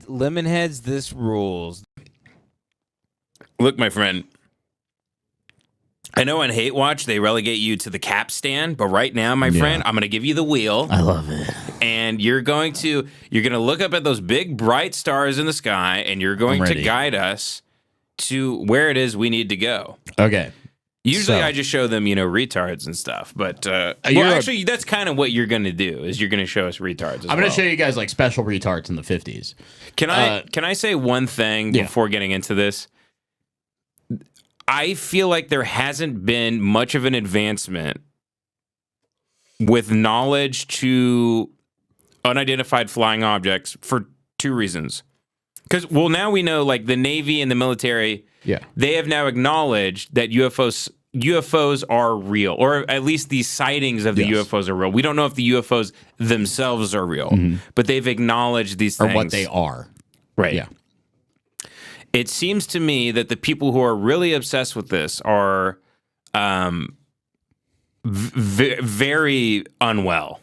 Lemonheads, this rules. Look, my friend. I know on Hate Watch they relegate you to the capstan, but right now, my friend, I'm going to give you the wheel. I love it. And you're going to look up at those big bright stars in the sky, and you're going to guide us to where it is we need to go. Okay. Usually I just show them, retards and stuff. But actually, that's kind of what you're going to do, is you're going to show us retards. I'm going to show you guys like special retards in the 50s. Can I say one thing before getting into this? I feel like there hasn't been much of an advancement with knowledge to unidentified flying objects for two reasons. Because, now we know, like, the Navy and the military, they have now acknowledged that UFOs are real, or at least the sightings of the UFOs are real. We don't know if the UFOs themselves are real, but they've acknowledged these things. Or what they are. Right. Yeah. It seems to me that the people who are really obsessed with this are very unwell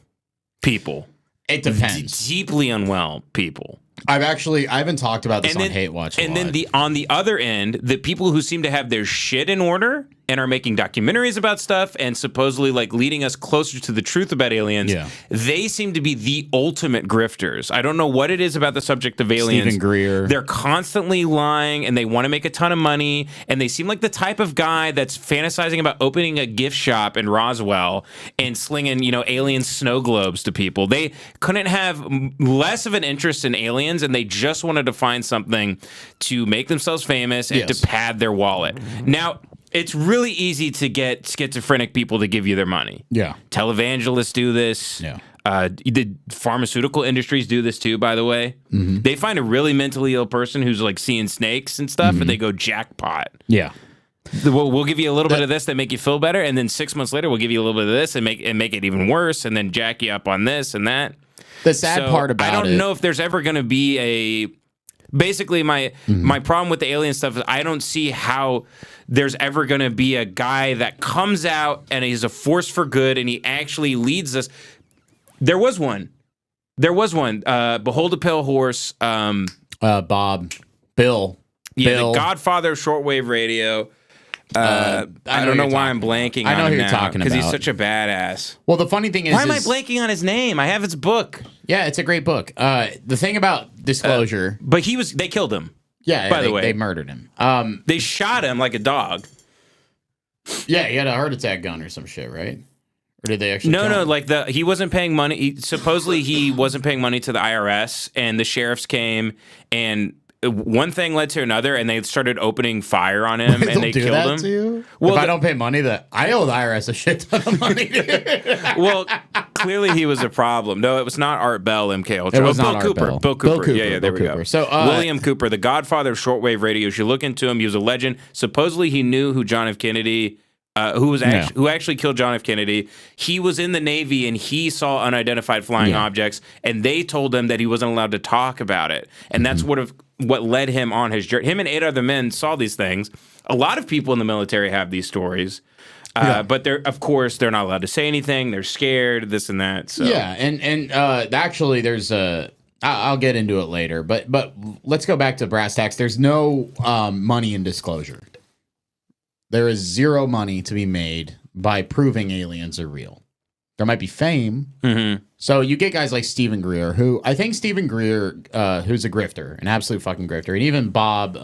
people. It depends. Deeply unwell people. I haven't talked about this on Hate Watch a lot. Then on the other end, the people who seem to have their shit in order and are making documentaries about stuff and supposedly like leading us closer to the truth about aliens, they seem to be the ultimate grifters. I don't know what it is about the subject of aliens. Stephen Greer. They're constantly lying and they want to make a ton of money, and they seem like the type of guy that's fantasizing about opening a gift shop in Roswell and slinging, alien snow globes to people. They couldn't have less of an interest in aliens, and they just wanted to find something to make themselves famous and to pad their wallet. Now, it's really easy to get schizophrenic people to give you their money. Yeah. Televangelists do this. Yeah. The pharmaceutical industries do this too, by the way. They find a really mentally ill person who's like seeing snakes and stuff, and they go jackpot. Yeah. We'll give you a little bit of this that make you feel better, and then 6 months later, we'll give you a little bit of this and make it even worse, and then jack you up on this and that. The sad part about it, I don't know if there's ever going to be a. Basically, my problem with the alien stuff is I don't see how there's ever going to be a guy that comes out and he's a force for good and he actually leads us. There was one. Behold a Pale Horse. Bill. Yeah, the godfather of shortwave radio. I don't know why I'm blanking on him now. I know who you're talking about. Because he's such a badass. Well, the funny thing is... Why am I blanking on his name? I have his book. Yeah, it's a great book. The thing about Disclosure... But they killed him. Yeah, by the way. They murdered him. They shot him like a dog. Yeah, he had a heart attack gun or some shit, right? Or did they actually No, like he wasn't paying money. Supposedly he wasn't paying money to the IRS, and the sheriffs came, and one thing led to another, and they started opening fire on him, and they killed him. To you? Well, if I don't pay money, I owe the IRS a shit ton of money. Well, clearly he was a problem. No, it was not Art Bell, MK Ultra. It was not Bill Cooper. Bell. Bill Cooper. Yeah, there Bill we Cooper. go. So William Cooper, the godfather of shortwave radio. You should look into him. He was a legend. Supposedly he knew who John F. Kennedy. Who actually killed John F. Kennedy. He was in the Navy and he saw unidentified flying objects, and they told him that he wasn't allowed to talk about it. And that's what led him on his journey. Him and 8 other men saw these things. A lot of people in the military have these stories. But of course they're not allowed to say anything. They're scared, this and that. So. Yeah, and actually there's I'll get into it later, but let's go back to brass tacks. There's no money in disclosure. There is zero money to be made by proving aliens are real. There might be fame. Mm-hmm. So you get guys like Stephen Greer, who's a grifter, an absolute fucking grifter. And even Bob,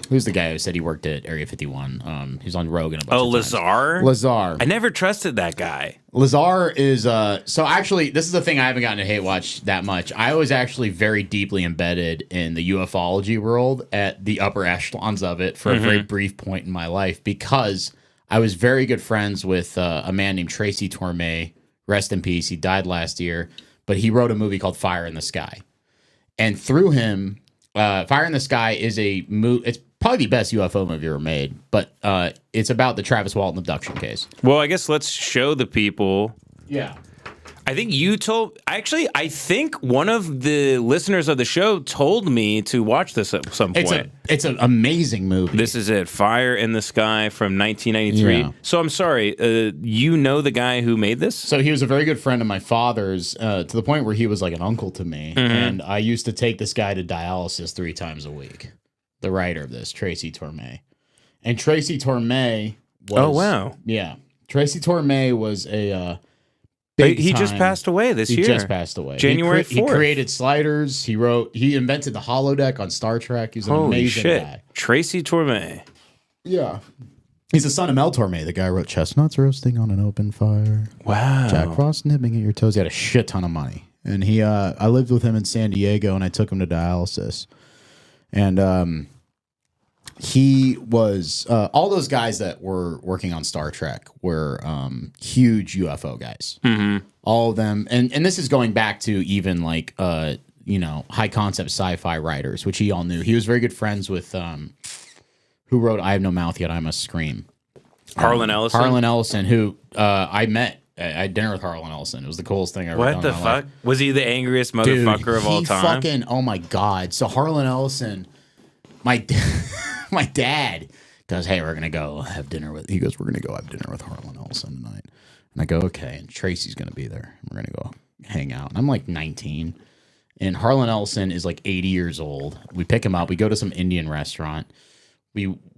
who's the guy who said he worked at Area 51? He's on Rogan a bunch of times. Lazar? I never trusted that guy. Lazar is, so actually, this is the thing I haven't gotten to hate watch that much. I was actually very deeply embedded in the ufology world at the upper echelons of it for a very brief point in my life, because I was very good friends with a man named Tracy Torme. Rest in peace. He died last year, but he wrote a movie called Fire in the Sky. And through him, Fire in the Sky is it's probably the best UFO movie ever made, but it's about the Travis Walton abduction case. Well, I guess let's show the people. Yeah. I think you told. Actually, I think one of the listeners of the show told me to watch this at some point. It's an amazing movie. This is it. Fire in the Sky from 1993. Yeah. So I'm sorry. You know the guy who made this? So he was a very good friend of my father's, to the point where he was like an uncle to me. And I used to take this guy to dialysis 3 times a week. The writer of this, Tracy Torme. And Tracy Torme was... Oh, wow. Yeah. Tracy Torme was a... He just passed away this year. He just passed away. January 4th. He created sliders. He invented the holodeck on Star Trek. He's an amazing guy. Tracy Torme. Yeah. He's the son of Mel Torme, the guy who wrote Chestnuts Roasting on an Open Fire. Wow. Jack Frost Nipping at Your Toes. He had a shit ton of money. And I lived with him in San Diego, and I took him to dialysis. And he was all those guys that were working on Star Trek were huge UFO guys. Mm-hmm. All of them, and this is going back to even like high concept sci-fi writers, which he all knew. He was very good friends with who wrote "I Have No Mouth Yet I Must Scream." Harlan Ellison. Harlan Ellison, who I met. I had dinner with Harlan Ellison. It was the coolest thing I ever done. What the in my fuck? life. Was he the angriest motherfucker of all time? Oh my God. So Harlan Ellison, my dad goes, hey, we're going to go have dinner with, he goes, we're going to go have dinner with Harlan Ellison tonight. And I go, okay. And Tracy's going to be there. We're going to go hang out. And I'm like 19. And Harlan Ellison is like 80 years old. We pick him up. We go to some Indian restaurant.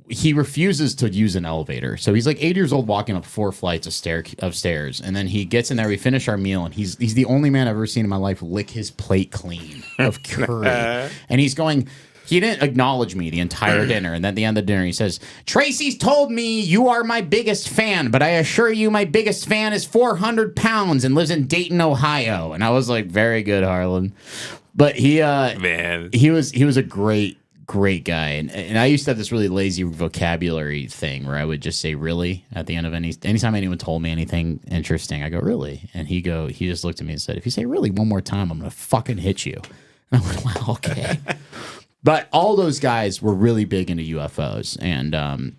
He refuses to use an elevator. So he's like 80 years old walking up 4 flights of stairs. And then he gets in there. We finish our meal. And he's the only man I've ever seen in my life lick his plate clean of curry. And he's going... He didn't acknowledge me the entire dinner. And then at the end of the dinner, he says, Tracy's told me you are my biggest fan, but I assure you my biggest fan is 400 pounds and lives in Dayton, Ohio. And I was like, very good, Harlan. But he was a great guy. And I used to have this really lazy vocabulary thing where I would just say really at the end of anytime anyone told me anything interesting, I go, really? And he just looked at me and said, if you say really one more time, I'm going to fucking hit you. And I went, wow, okay. But all those guys were really big into UFOs, and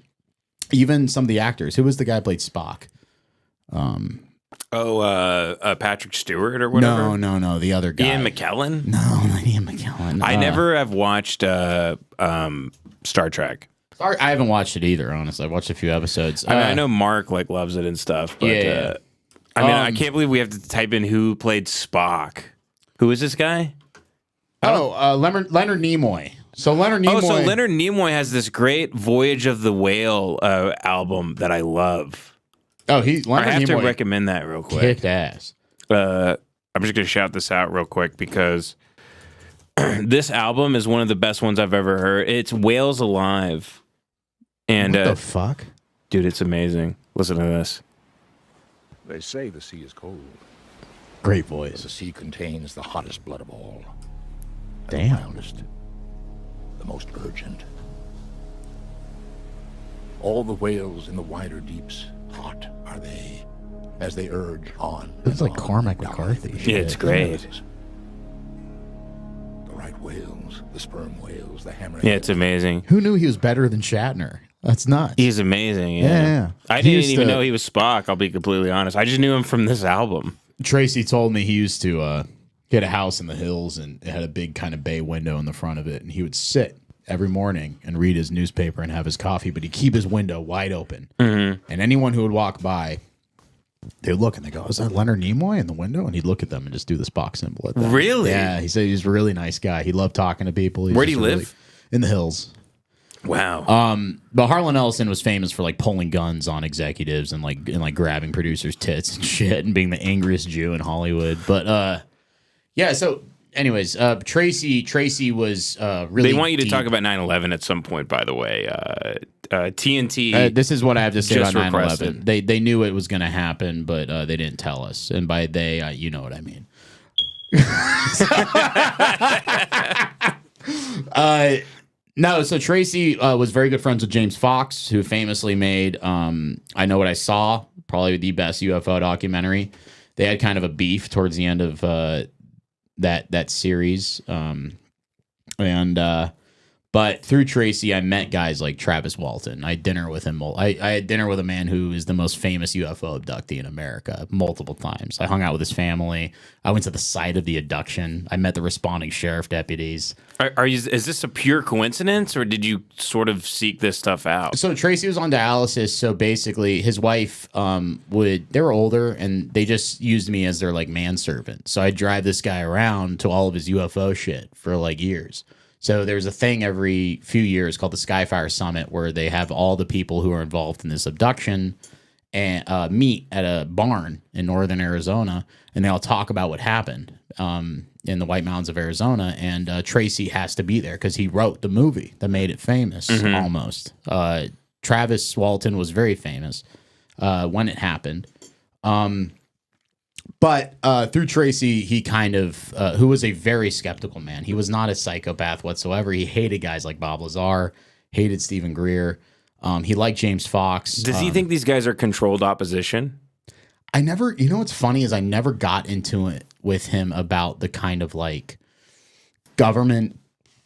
even some of the actors. Who was the guy who played Spock? Patrick Stewart or whatever? No, the other guy. Ian McKellen? No, not Ian McKellen. I never have watched Star Trek. I haven't watched it either, honestly. I've watched a few episodes. I mean, I know Mark loves it and stuff, but yeah. I can't believe we have to type in who played Spock. Who is this guy? Leonard Nimoy. So Leonard Nimoy. Oh, so Leonard Nimoy has this great Voyage of the Whale album that I love. Oh, I have Nimoy to recommend that real quick. kicked ass. I'm just gonna shout this out real quick because this album is one of the best ones I've ever heard. It's Whales Alive, and what the fuck, dude, it's amazing. Listen to this. They say the sea is cold. Great voice. The sea contains the hottest blood of all. Damn. The mildest, the most urgent. All the whales in the wider deeps, hot are they, as they urge on. It's like on Cormac down McCarthy. the Yeah, it's great. The right whales, the sperm whales, the hammer. Yeah, it's amazing. Who knew he was better than Shatner? That's nuts. He's amazing. Yeah. I didn't even know he was Spock. I'll be completely honest. I just knew him from this album. Tracy told me he used to he had a house in the hills and it had a big kind of bay window in the front of it, and he would sit every morning and read his newspaper and have his coffee, but he'd keep his window wide open. Mm-hmm. And anyone who would walk by, they'd look and they go, is that Leonard Nimoy in the window? And he'd look at them and just do this box symbol at them. Really? Yeah, he said he was a really nice guy. He loved talking to people. Where'd he live? In the hills. Wow. But Harlan Ellison was famous for like pulling guns on executives and like grabbing producers' tits and shit and being the angriest Jew in Hollywood. But yeah, so anyways, Tracy was really. They want you to deep. talk about 9/11 at some point, by the way. TNT. This is what I have to say just about 9/11. requested. They knew it was going to happen, but they didn't tell us. And by they, you know what I mean. No, so Tracy was very good friends with James Fox, who famously made I Know What I Saw, probably the best UFO documentary. They had kind of a beef towards the end of that series. But through Tracy, I met guys like Travis Walton. I had dinner with him. I had dinner with a man who is the most famous UFO abductee in America multiple times. I hung out with his family. I went to the site of the abduction. I met the responding sheriff deputies. Is this a pure coincidence, or did you sort of seek this stuff out? So Tracy was on dialysis. So basically, his wife they were older, and they just used me as their like manservant. So I'd drive this guy around to all of his UFO shit for like years. So there's a thing every few years called the Skyfire Summit where they have all the people who are involved in this abduction and meet at a barn in northern Arizona, and they all talk about what happened in the White Mountains of Arizona. And Tracy has to be there because he wrote the movie that made it famous almost. Travis Walton was very famous when it happened. But through Tracy, he kind of, who was a very skeptical man. He was not a psychopath whatsoever. He hated guys like Bob Lazar, hated Stephen Greer. He liked James Fox. Does he think these guys are controlled opposition? I never, you know what's funny is I never got into it with him about the kind of like government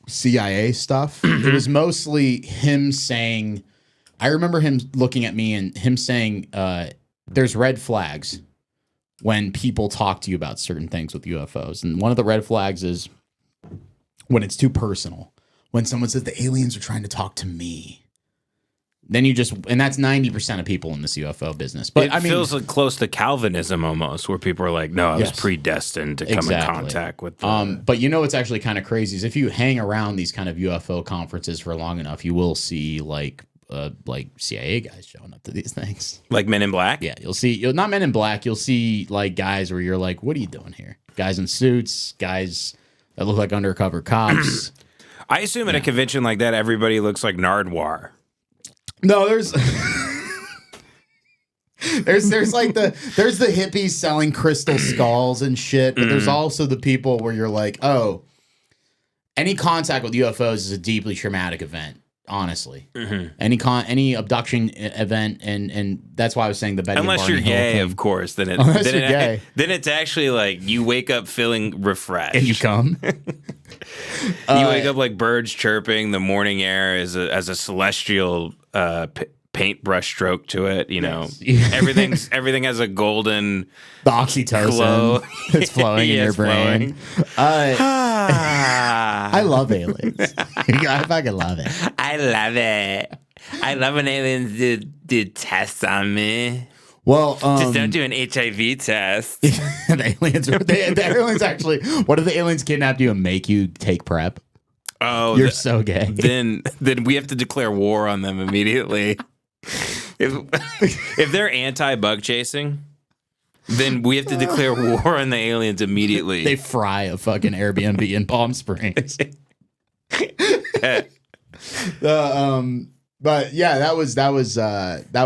CIA stuff. It was mostly him saying, I remember him looking at me and him saying, there's red flags when people talk to you about certain things with UFOs. And one of the red flags is when it's too personal. When someone says the aliens are trying to talk to me. Then you just, and that's 90% of people in this UFO business. But it feels like close to Calvinism almost, where people are like, no, I was predestined to come in contact with them. But you know what's actually kind of crazy is if you hang around these kind of UFO conferences for long enough, you will see like CIA guys showing up to these things. Like Men in Black? Yeah, you'll not Men in Black. You'll see like guys where you're like, what are you doing here? Guys in suits, guys that look like undercover cops. I assume at a convention like that, everybody looks like Nardwar. No, there's like there's the hippies selling crystal skulls and shit, but there's also the people where you're like, oh, any contact with UFOs is a deeply traumatic event. Honestly, any abduction event, and that's why I was saying the Betty and unless Barney you're Hill gay, thing. of course, then gay. Then it's actually like you wake up feeling refreshed. And you come. You wake up like birds chirping. The morning air is as a celestial paintbrush stroke to it. You know, everything has a golden the oxytocin glow. It's flowing in your brain. I love aliens. I fucking love it. I love it. I love when aliens do tests on me. Well, just don't do an HIV test. the aliens actually. What if the aliens kidnap you and make you take PrEP? Oh, you're so gay. Then we have to declare war on them immediately. If they're anti-bug chasing, then we have to declare war on the aliens immediately. They fry a fucking Airbnb in Palm Springs. But yeah, that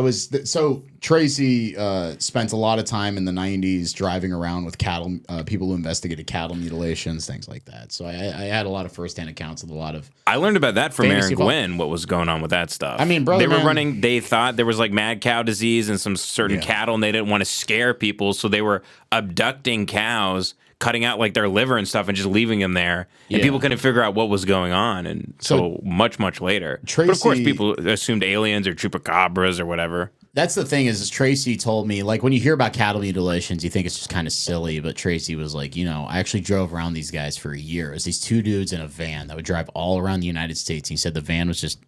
was so Tracy spent a lot of time in the 90s driving around with cattle, people who investigated cattle mutilations, things like that. So I had a lot of firsthand accounts of a lot of. I learned about that from Aaron Gwynn, what was going on with that stuff. I mean, brother, they thought there was like mad cow disease and some certain cattle, and they didn't want to scare people, so they were abducting cows, cutting out like their liver and stuff and just leaving them there. And people couldn't figure out what was going on until much, much later. But of course, people assumed aliens or chupacabras or whatever. That's the thing is Tracy told me, like, when you hear about cattle mutilations, you think it's just kind of silly. But Tracy was like, you know, I actually drove around these guys for a year. It was these two dudes in a van that would drive all around the United States. He said the van was just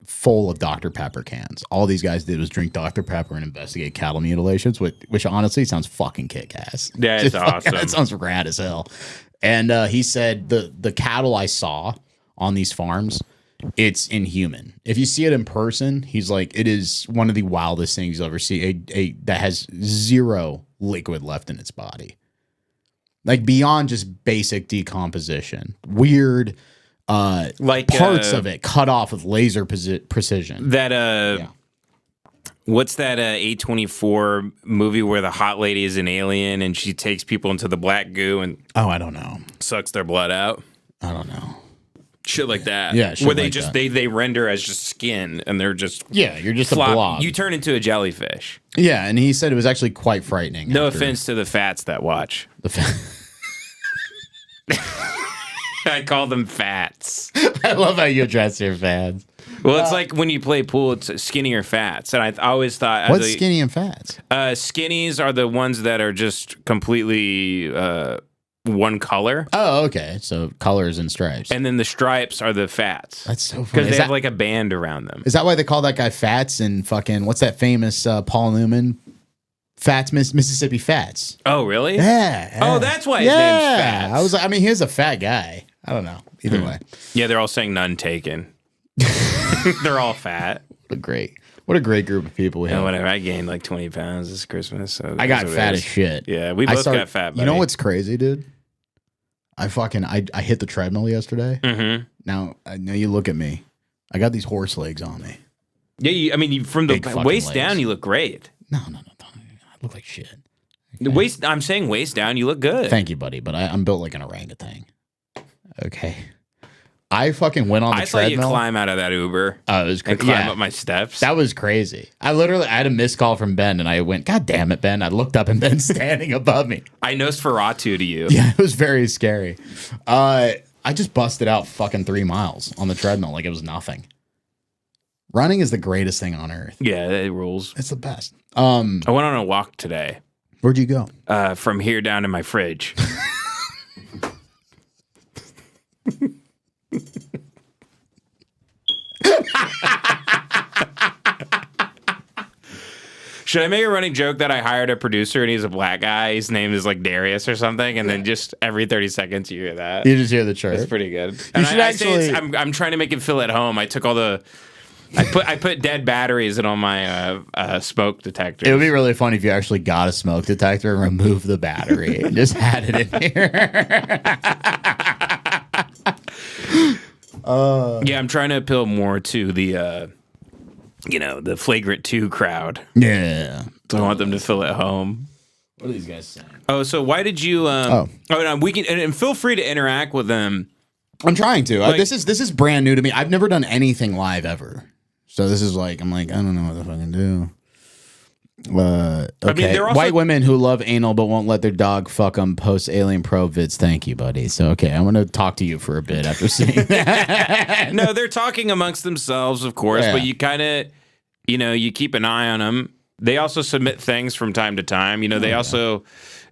full of Dr. Pepper cans. All these guys did was drink Dr. Pepper and investigate cattle mutilations, which honestly sounds fucking kick-ass. Yeah, it's awesome. That sounds rad as hell. And he said the cattle I saw on these farms, it's inhuman. If you see it in person, he's like, it is one of the wildest things you'll ever see. A that has zero liquid left in its body. Like beyond just basic decomposition. Weird like parts of it cut off with laser precision. That what's that A24 movie where the hot lady is an alien and she takes people into the black goo and I don't know, sucks their blood out? I don't know. Shit like that. Yeah, where they just they render as just skin and they're just you're just a blob. You turn into a jellyfish. Yeah, and he said it was actually quite frightening. No offense to the fats that watch. I call them fats. I love how you address your fans. Well, it's like when you play pool, it's skinny or fats. And I always thought... What's skinny and fats? Skinnies are the ones that are just completely one color. Oh, okay. So colors and stripes. And then the stripes are the fats. That's so funny. Because they have like a band around them. Is that why they call that guy Fats and fucking... What's that famous Paul Newman? Fats, Mississippi Fats. Oh, really? Yeah. Oh, that's why his name's Fats. I was like, I mean, he's a fat guy. I don't know. Either way. Yeah, they're all saying none taken. They're all fat. What a great group of people we have. Yeah, whatever. I gained like 20 pounds this Christmas. So I got fat as shit. Yeah, we both got fat, buddy. You know what's crazy, dude? I hit the treadmill yesterday. Mm-hmm. Now, I know you look at me. I got these horse legs on me. Yeah, from the waist legs. down, you look great. No. I look like shit. The waist. I'm saying waist down, you look good. Thank you, buddy. But I'm built like an orangutan. Okay. I fucking went on the treadmill. I saw you climb out of that Uber. Oh, it was crazy. And climb up my steps. That was crazy. I had a missed call from Ben, and I went, God damn it, Ben. I looked up, and Ben's standing above me. I Nosferatu to you. Yeah, it was very scary. I just busted out fucking 3 miles on the treadmill like it was nothing. Running is the greatest thing on earth. Yeah, it rules. It's the best. I went on a walk today. Where'd you go? From here down to my fridge. Should I make a running joke that I hired a producer and he's a black guy? His name is like Darius or something, and then just every 30 seconds you hear that. You just hear the chirp. It's pretty good. You And should I'm trying to make it feel at home. I took all the. I put dead batteries in all my smoke detectors. It would be really funny if you actually got a smoke detector and removed the battery and just had it in here. Yeah, I'm trying to appeal more to the the flagrant 2 crowd. Yeah. So I want them to feel at home. What are these guys saying? Oh, so why did you? No, we can and feel free to interact with them. I'm trying to. Like, this is brand new to me. I've never done anything live ever. So this is like, I'm like, I don't know what the fuck I can do. Okay. I mean, they're also white women who love anal but won't let their dog fuck them post alien probe vids. Thank you, buddy. So, okay, I'm going to talk to you for a bit after seeing that. No, they're talking amongst themselves, of course, Yeah. but you kind of, you keep an eye on them. They also submit things from time to time.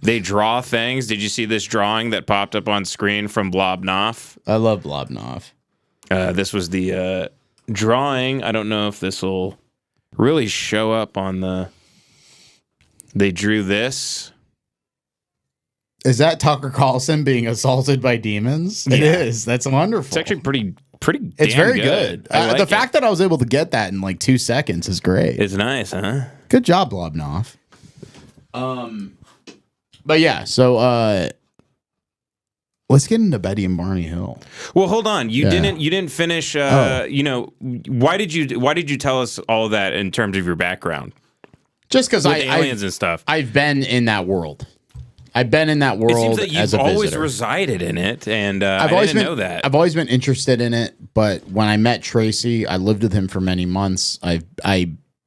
They draw things. Did you see this drawing that popped up on screen from Knauf? I love Knauf. This was the drawing. I don't know if this will really show up on the... They drew this. Is that Tucker Carlson being assaulted by demons? Yeah. It is. That's wonderful. It's actually pretty It's damn very good. I like the it. fact that I was able to get that in like 2 seconds is great. It's nice, huh? Good job, Knauf. But yeah, so let's get into Betty and Barney Hill. Well, hold on. You Yeah. didn't finish. Why did you tell us all of that in terms of your background? Just because Aliens and stuff. I've been in that world. I've been in that world. It seems that as you've a always visitor. resided in it, and I always didn't been, know that. I've always been interested in it, but when I met Tracy, I lived with him for many months. I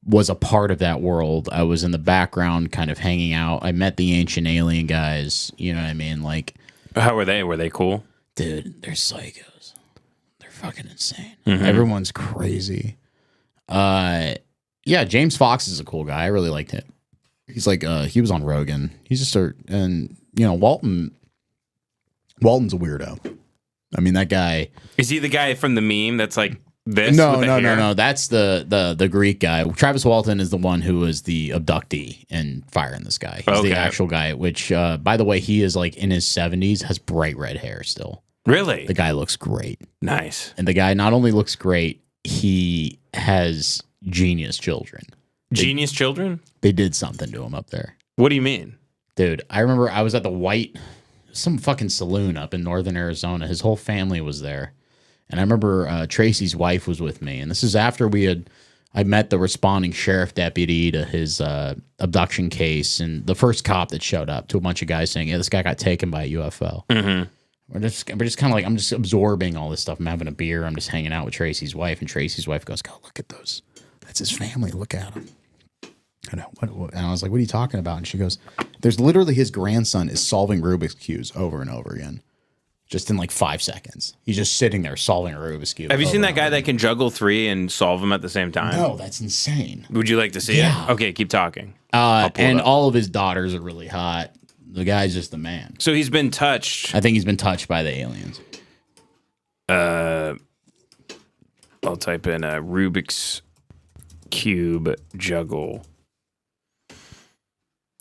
was a part of that world. I was in the background, kind of hanging out. I met the ancient alien guys. You know what I mean? Like, How were they? Were they cool? dude, they're psychos. They're fucking insane. Mm-hmm. Everyone's crazy. Yeah, James Fox is a cool guy. I really liked him. He's like, he was on Rogan. He's just and Walton's a weirdo. I mean, that guy. Is he the guy from the meme that's like this? No. with the hair? That's the Greek guy. Travis Walton is the one who was the abductee and firing this guy. He's the actual guy, which, by the way, he is like in his 70s, has bright red hair still. Really? The guy looks great. Nice. And the guy not only looks great, he has genius children. Genius children? They did something to him up there. What do you mean? Dude, I remember I was at some fucking saloon up in northern Arizona. His whole family was there. And I remember Tracy's wife was with me. And this is after I met the responding sheriff deputy to his abduction case and the first cop that showed up to a bunch of guys saying, yeah, this guy got taken by a UFO. Mm-hmm. We're just kind of like, I'm just absorbing all this stuff. I'm having a beer. I'm just hanging out with Tracy's wife. And Tracy's wife goes, go look at those. That's his family. Look at him. And I was like, what are you talking about? And she goes, there's literally his grandson is solving Rubik's Cubes over and over again. just in like 5 seconds. He's just sitting there solving a Rubik's Cube. Have you seen that guy that can juggle 3 and solve them at the same time? No, that's insane. Would you like to see it? Okay, keep talking. And all of his daughters are really hot. The guy's just the man. So he's been touched. I think he's been touched by the aliens. I'll type in Rubik's Cube juggle.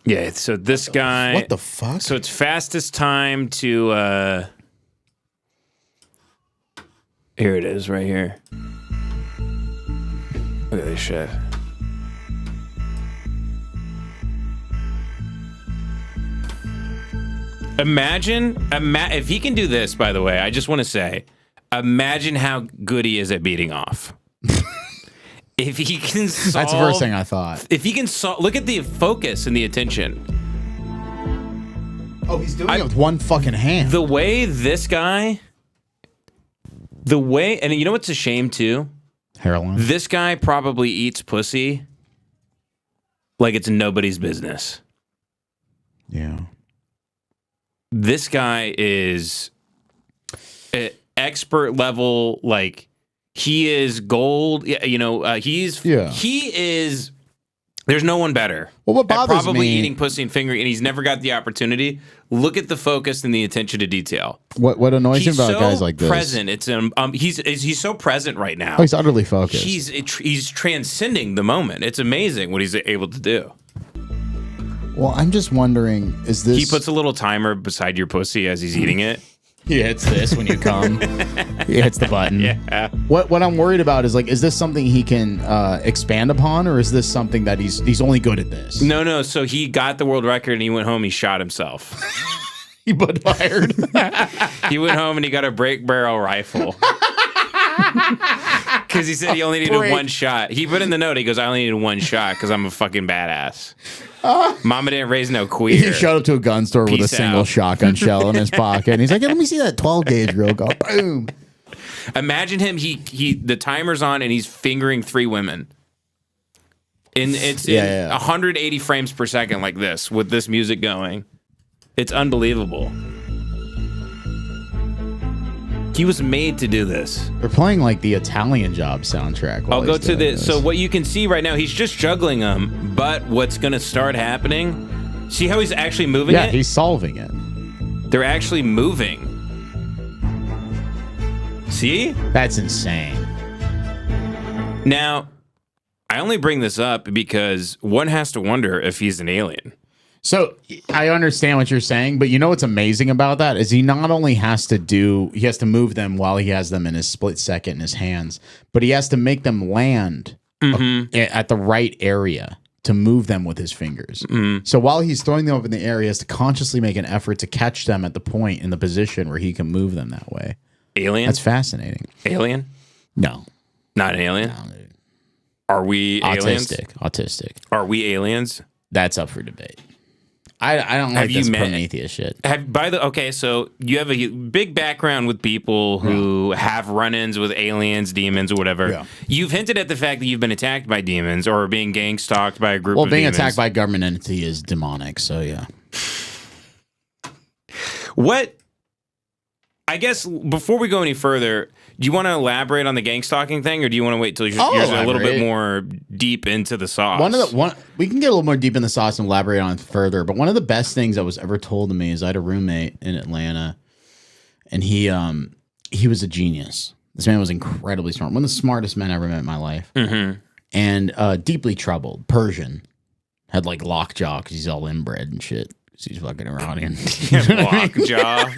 Yeah, so this guy... What the fuck? So it's fastest time to... Here it is, right here. Look at this shit. Imagine if he can do this, by the way, I just want to say, imagine how good he is at beating off. If he can solve... That's the first thing I thought. If he can solve... Look at the focus and the attention. Oh, he's doing it with one fucking hand. The way this guy... The way... And you know what's a shame, too? Heroin. This guy probably eats pussy like it's nobody's business. Yeah. This guy is expert level, like he is gold. You know, he is. There's no one better. Well, what bothers at probably me, eating pussy and fingering, and he's never got the opportunity. Look at the focus and the attention to detail. What annoys him about so guys like this? Present. It's he's so present right now. Oh, he's utterly focused. He's transcending the moment. It's amazing what he's able to do. Well, I'm just wondering, is this... He puts a little timer beside your pussy as he's eating it. He hits this when you come. He hits the button. Yeah. What I'm worried about is, like, is this something he can expand upon, or is this something that he's only good at this? No. So he got the world record and he went home. He shot himself. He butt fired. He went home and he got a break barrel rifle. Because he said he only needed one shot. He put in the note, he goes, I only needed one shot because I'm a fucking badass. Mama didn't raise no queer. He showed up to a gun store with a Peace single out. shotgun shell in his pocket. And he's like, hey, let me see that 12 gauge real go. Boom. Imagine him, the timer's on and he's fingering 3 women. And it's in 180 frames per second like this, with this music going. It's unbelievable. He was made to do this. They're playing like the Italian Job soundtrack. I'll go to this. So what you can see right now, he's just juggling them, but what's going to start happening, see how he's actually moving it? Yeah, he's solving it. They're actually moving. See? That's insane. Now, I only bring this up because one has to wonder if he's an alien. So I understand what you're saying, but you know what's amazing about that is he not only has to move them while he has them in his split second in his hands, but he has to make them land at the right area to move them with his fingers. So while he's throwing them up in the air, he has to consciously make an effort to catch them at the point in the position where he can move them that way. Alien? That's fascinating. Alien? No. Not an alien? No, dude. Are we aliens? Autistic. Are we aliens? That's up for debate. I don't like this Prometheus shit. So you have a big background with people who have run-ins with aliens, demons, or whatever. Yeah. You've hinted at the fact that you've been attacked by demons or being gang stalked by a group of demons. Well, being attacked by a government entity is demonic, so yeah. What? I guess before we go any further, do you want to elaborate on the gang stalking thing, or do you want to wait till you're a little bit more deep into the sauce? We can get a little more deep in the sauce and elaborate on it further. But one of the best things that was ever told to me is I had a roommate in Atlanta, and he was a genius. This man was incredibly smart, one of the smartest men I ever met in my life, and deeply troubled. Persian, had like lockjaw because he's all inbred and shit. He's fucking Iranian. Lockjaw.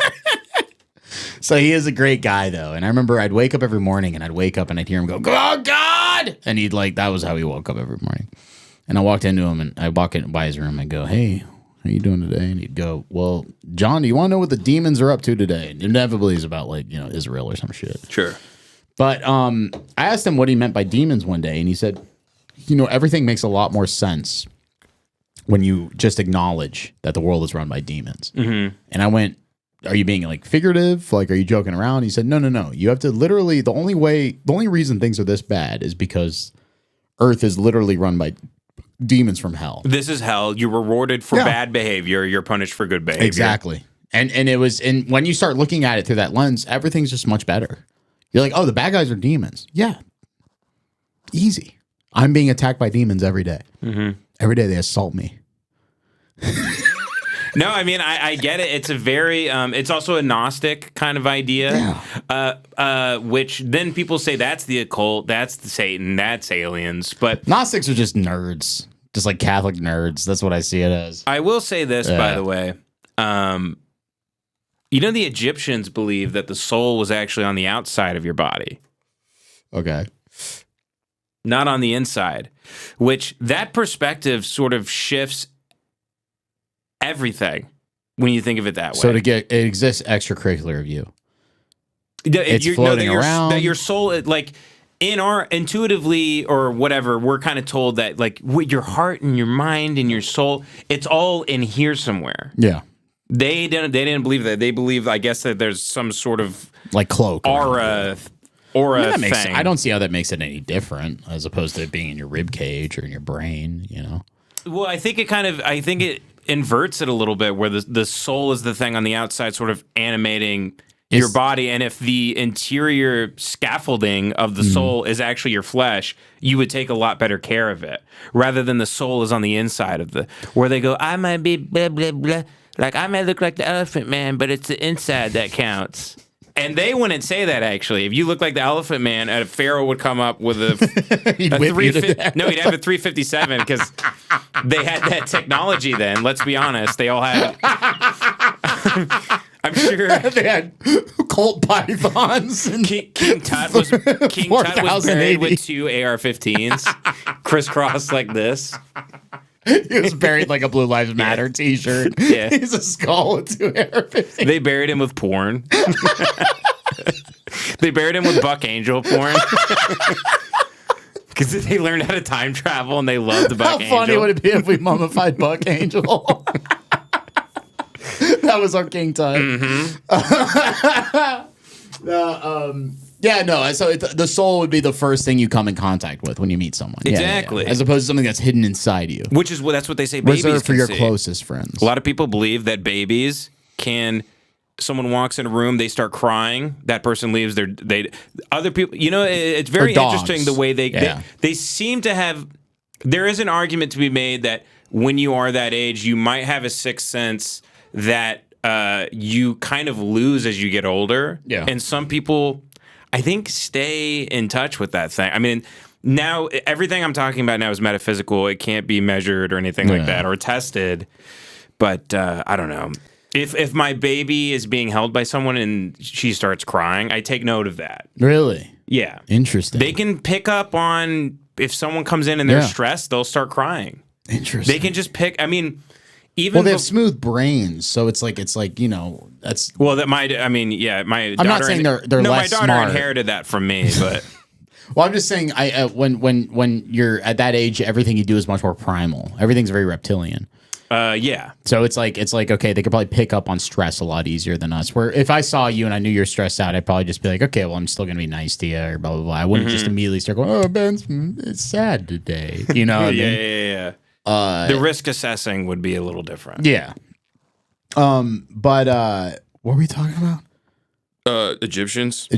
So he is a great guy, though. And I remember I'd wake up every morning and I'd wake up and I'd hear him go, "Oh, God!" And that was how he woke up every morning. And I walked into him and I walk in by his room and go, "Hey, how are you doing today?" And he'd go, "Well, John, do you want to know what the demons are up to today?" And inevitably he's about Israel or some shit. Sure. But I asked him what he meant by demons one day. And he said, everything makes a lot more sense when you just acknowledge that the world is run by demons. And I went, "Are you being like figurative? Like, are you joking around?" He said, No. You have to literally, the only reason things are this bad is because Earth is literally run by demons from hell. This is hell. You're rewarded for bad behavior. You're punished for good behavior. Exactly. And it was, and when you start looking at it through that lens, everything's just much better. You're like, oh, the bad guys are demons. Yeah. Easy. I'm being attacked by demons every day. Every day they assault me. No, I mean, I get it. It's a very, it's also a Gnostic kind of idea, which then people say that's the occult, that's the Satan, that's aliens. But Gnostics are just nerds, just like Catholic nerds. That's what I see it as. I will say this, by the way. You know, the Egyptians believed that the soul was actually on the outside of your body. Okay. Not on the inside, which that perspective sort of shifts everything when you think of it that way. So it exists extracurricular of you. It's floating around. That your soul, like in our intuitively or whatever, we're kind of told that like with your heart and your mind and your soul, it's all in here somewhere. Yeah. They didn't believe that. They believe, I guess, that there's some sort of like cloak aura thing. I don't see how that makes it any different as opposed to it being in your rib cage or in your brain, you know. Well, I think it inverts it a little bit, where the soul is the thing on the outside, sort of animating your body, and if the interior scaffolding of the soul is actually your flesh, you would take a lot better care of it, rather than the soul is on the inside of where they go, I might be blah blah blah, like I might look like the Elephant Man, but it's the inside that counts. And they wouldn't say that, actually. If you look like the Elephant Man, a pharaoh would come up with a 350. No, he'd have a 357 because they had that technology then. Let's be honest. They all had. I'm sure they had Colt pythons. And King Tut was buried with 2 AR-15s, crisscrossed like this. He was buried like a Blue Lives Matter t-shirt. Yeah. He's a skull with 2 AR-15s. They buried him with porn. They buried him with Buck Angel porn. Because they learned how to time travel and they loved the Buck Angel. How funny would it be if we mummified Buck Angel? That was our King Tut. Yeah, no. So the soul would be the first thing you come in contact with when you meet someone. Exactly. Yeah. As opposed to something that's hidden inside you. That's what they say babies reserved for can your see. closest friends. A lot of people believe that babies can. Someone walks in a room, they start crying. That person leaves. Other people. You know, it's very interesting the way they seem to have. There is an argument to be made that when you are that age, you might have a sixth sense that you kind of lose as you get older. Yeah. And some people, I think, stay in touch with that thing. I mean, now everything I'm talking about now is metaphysical. It can't be measured or anything like that or tested. But I don't know. If my baby is being held by someone and she starts crying, I take note of that. Really? Yeah. Interesting. They can pick up on if someone comes in and they're stressed, they'll start crying. Interesting. They can just pick. I mean, even they have smooth brains, so it's like you know that's. Well, my daughter. I'm not saying they're no, less my daughter smart. Inherited that from me, but. Well, I'm just saying, when you're at that age, everything you do is much more primal. Everything's very reptilian. Yeah. So it's like okay, they could probably pick up on stress a lot easier than us. Where if I saw you and I knew you're stressed out, I'd probably just be like, okay, well, I'm still gonna be nice to you, or blah blah blah. I wouldn't just immediately start going, oh, Ben, it's sad today. You know? What I mean? Yeah. The risk assessing would be a little different. Yeah. But what were we talking about? Egyptians.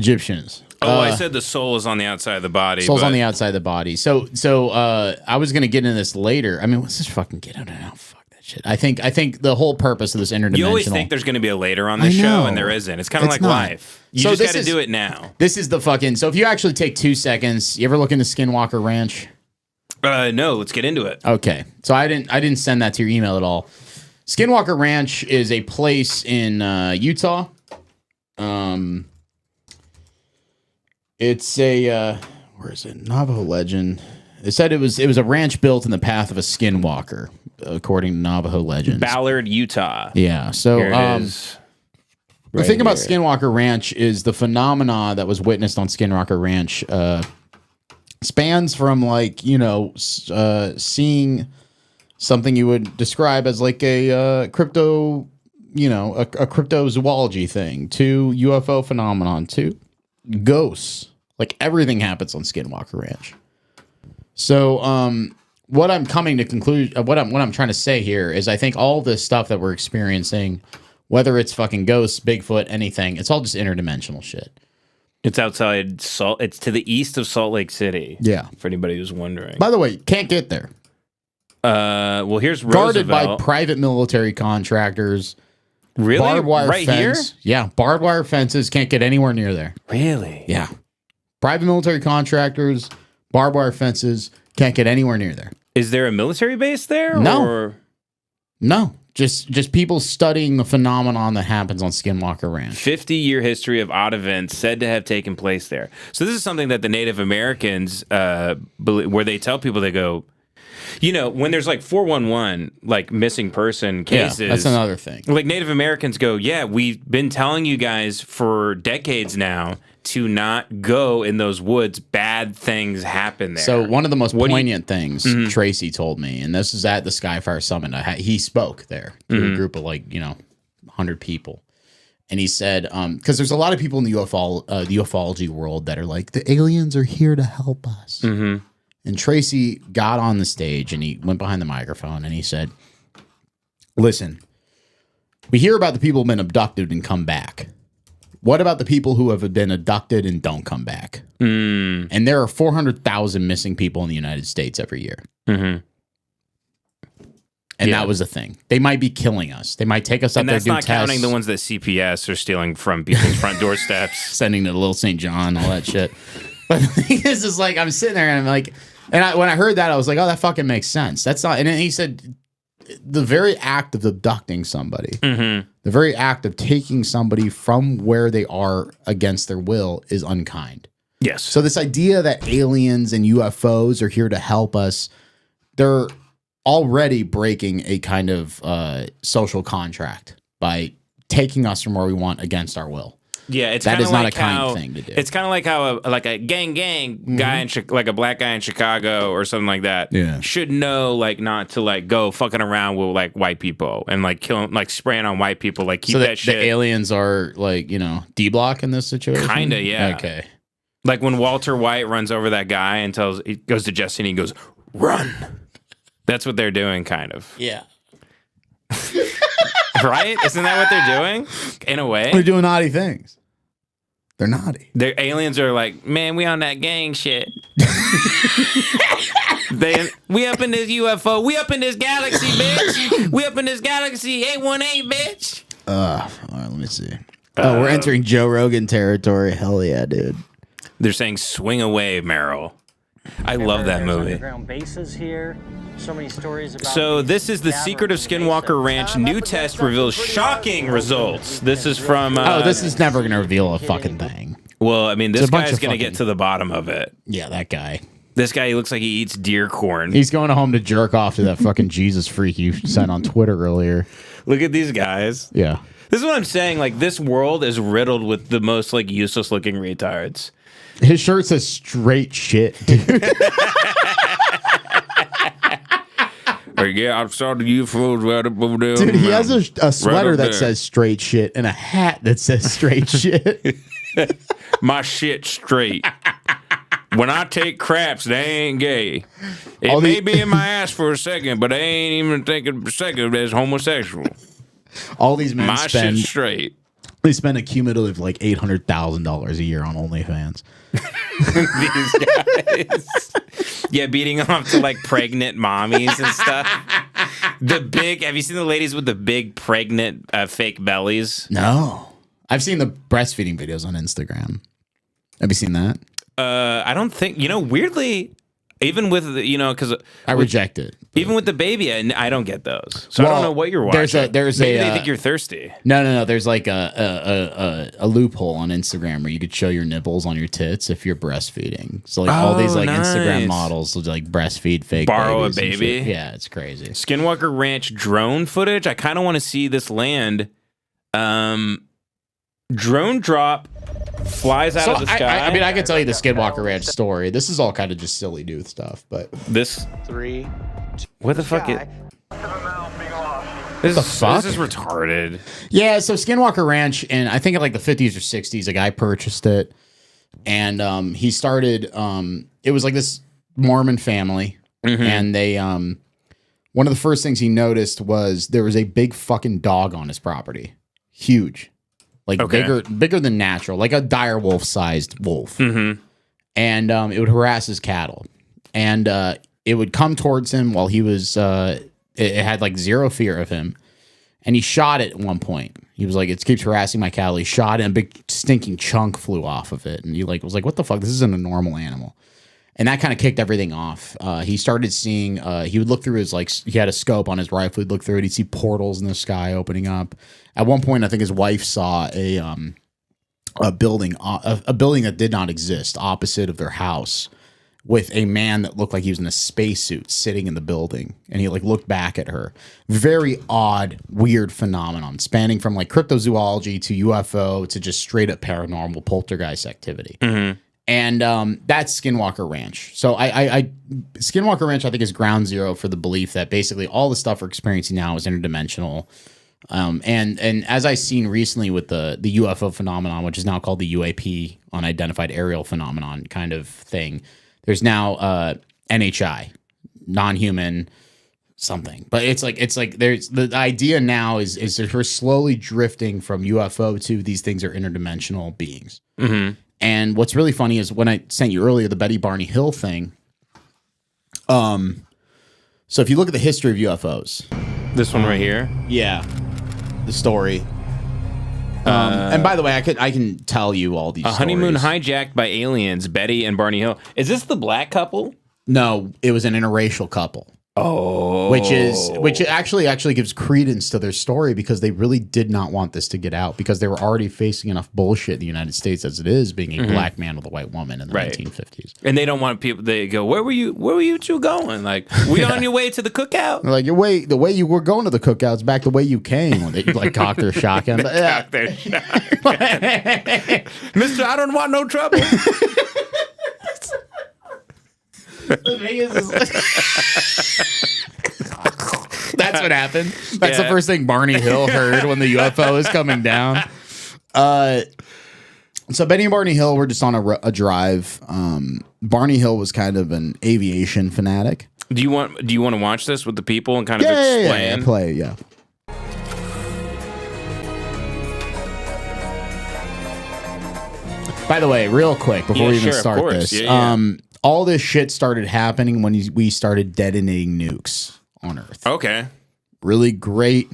I said the soul is on the outside of the body. Soul's on the outside of the body. So I was gonna get into this later. I mean, let's just fucking get into it now. Fuck that shit. I think the whole purpose of this interdimensional. You always think there's gonna be a later on this show, and there isn't. It's kind of like not. life. You just got to do it now. This is the fucking. So if you actually take 2 seconds, you ever look into Skinwalker Ranch? No, let's get into it. Okay. So I didn't send that to your email at all. Skinwalker Ranch is a place in Utah. It's a where is it? Navajo legend. It said it was a ranch built in the path of a skinwalker, according to Navajo legends. Ballard, Utah. Yeah. So Here it is. The thing about Skinwalker Ranch is the phenomena that was witnessed on Skinwalker Ranch spans from seeing something you would describe as like a crypto, a cryptozoology thing, to UFO phenomenon, to ghosts. Like everything happens on Skinwalker Ranch. So what I'm coming to conclude, what I'm trying to say here is I think all this stuff that we're experiencing Whether it's fucking ghosts, Bigfoot, anything, it's all just interdimensional shit. It's outside Salt. It's to the east of Salt Lake City. Yeah. For anybody who's wondering. By the way, can't get there. Well, here's Guarded Roosevelt. by private military contractors. Really? Barbed wire right fence. here? Yeah, barbed wire fences. Can't get anywhere near there. Really? Yeah. Private military contractors, barbed wire fences. Can't get anywhere near there. Is there a military base there? No. Or? No. Just people studying the phenomenon that happens on Skinwalker Ranch. 50-year history of odd events said to have taken place there. So this is something that the Native Americans believe, where they tell people, they go, you know, when there's like 411, like missing person cases. Yeah, that's another thing. Like Native Americans go, yeah, we've been telling you guys for decades now to not go in those woods. Bad things happen there. So one of the most poignant things Tracy told me, and this is at the Skyfire Summit, he spoke there to a group of 100 people. And he said, because there's a lot of people in the ufology world that are like, the aliens are here to help us. Mm-hmm. And Tracy got on the stage and he went behind the microphone and he said, listen, we hear about the people who've been abducted and come back. What about the people who have been abducted and don't come back? And there are 400,000 missing people in the United States every year. And that was the thing. They might be killing us. They might take us up and there, that's do not tests, counting the ones that CPS are stealing from people's front doorsteps. sending to Little St. John, all that shit. But the thing is like, I'm sitting there and I'm like, when I heard that, I was like, oh, that fucking makes sense. That's not. And then he said, the very act of abducting somebody, the very act of taking somebody from where they are against their will is unkind. Yes. So this idea that aliens and UFOs are here to help us, they're already breaking a kind of social contract by taking us from where we want against our will. Yeah, it's that is like not a kind thing to do. It's kind of like how a gang guy in like a black guy in Chicago or something like that should know like not to like go fucking around with like white people and like killing like spraying on white people, like keep so that shit. The aliens are like, D block in this situation. Kinda, yeah. Okay. Like when Walter White runs over that guy and he goes to Jesse and he goes, "Run." That's what they're doing, kind of. Yeah. Right? Isn't that what they're doing? In a way. They're doing naughty things. They're naughty. Their aliens are like, man, we on that gang shit. We up in this UFO. We up in this galaxy, bitch. We up in this galaxy 818, bitch. All right, let me see. We're entering Joe Rogan territory. Hell yeah, dude. They're saying swing away, Meryl. I love that movie. Underground bases here. So many stories about So this is the secret of Skinwalker Ranch. New test reveals shocking results. This is from... this is never going to reveal a fucking thing. Well, I mean, this It's a bunch guy's of going to fucking- get to the bottom of it. Yeah, that guy. This guy, he looks like he eats deer corn. He's going home to jerk off to that fucking Jesus freak you sent on Twitter earlier. Look at these guys. Yeah. This is what I'm saying. Like, this world is riddled with the most, like, useless-looking retards. His shirt says straight shit, dude. Yeah, I saw the UFOs right up over there. Dude, he has a sweater up that there. says straight shit and a hat that says straight shit. My shit straight. When I take craps, they ain't gay. It All may the- be in my ass for a second, but they ain't even thinking for a second that's homosexual. All these men My spend shit straight. they spend a cumulative like $800,000 a year on OnlyFans. These guys. Yeah, beating off to like pregnant mommies and stuff. Have you seen the ladies with the big pregnant fake bellies? No. I've seen the breastfeeding videos on Instagram. Have you seen that? I don't think, weirdly, even with, because I reject it. even with the baby, I don't get those. So I don't know what you're watching. There's Maybe a they think you're thirsty. No. There's like a loophole on Instagram where you could show your nipples on your tits if you're breastfeeding. So like all these like Instagram nice. models will like breastfeed fake Borrow a babies and baby? shit. Yeah, it's crazy. Skinwalker Ranch drone footage. I kind of want to see this land. Drone drop flies out of the sky. I mean, I can tell you the Skinwalker Ranch story. This is all kind of just silly dude stuff, but this. 3. What the fuck? This fuck? is retarded. yeah. So Skinwalker Ranch, and I think in like the 50s or 60s, a guy purchased it, and he started. It was like this Mormon family, and they one of the first things he noticed was there was a big fucking dog on his property. huge, like Okay. bigger than natural, like a dire wolf sized wolf. Mm-hmm. And it would harass his cattle, and it would come towards him while he was. It had like zero fear of him, and he shot it at one point. He was like, "It keeps harassing my cattle." He shot it, and a big stinking chunk flew off of it, and he was like, "What the fuck? This isn't a normal animal." And that kind of kicked everything off. He started seeing. He would look through his he had a scope on his rifle. He'd look through it. He'd see portals in the sky opening up. At one point, I think his wife saw a building that did not exist opposite of their house, with a man that looked like he was in a spacesuit sitting in the building, and he looked back at her. Very odd, weird phenomenon, spanning from cryptozoology to UFO to just straight up paranormal poltergeist activity. Mm-hmm. And that's Skinwalker Ranch. So I Skinwalker Ranch, I think, is ground zero for the belief that basically all the stuff we're experiencing now is interdimensional. And as I've seen recently with the UFO phenomenon, which is now called the UAP, unidentified aerial phenomenon kind of thing, there's now NHI, non-human something. But it's like there's the idea now is that we're slowly drifting from UFO to these things are interdimensional beings. Mm-hmm. And what's really funny is when I sent you earlier the Betty Barney Hill thing. So if you look at the history of UFOs, This one right here. yeah, the story. And by the way, I can tell you all these. A honeymoon stories. hijacked by aliens, Betty and Barney Hill. Is this the black couple? No, it was an interracial couple. Oh. Which actually gives credence to their story, because they really did not want this to get out, because they were already facing enough bullshit in the United States as it is, being a black man with a white woman in the 1950s. And they don't want people, they go, where were you two going? Like, we on your way to the cookout? They're like, the way you were going to the cookouts back the way you came, when they cocked their shotgun. But, yeah. Mister, I don't want no trouble. The thing is that's what happened. That's the first thing Barney Hill heard when the UFO was coming down. So Betty and Barney Hill were just on a drive. Barney Hill was kind of an aviation fanatic. Do you want to watch this with the people and kind of explain? Yeah, play, yeah. By the way, real quick before we even start this, all this shit started happening when we started detonating nukes on Earth. Okay. Really great.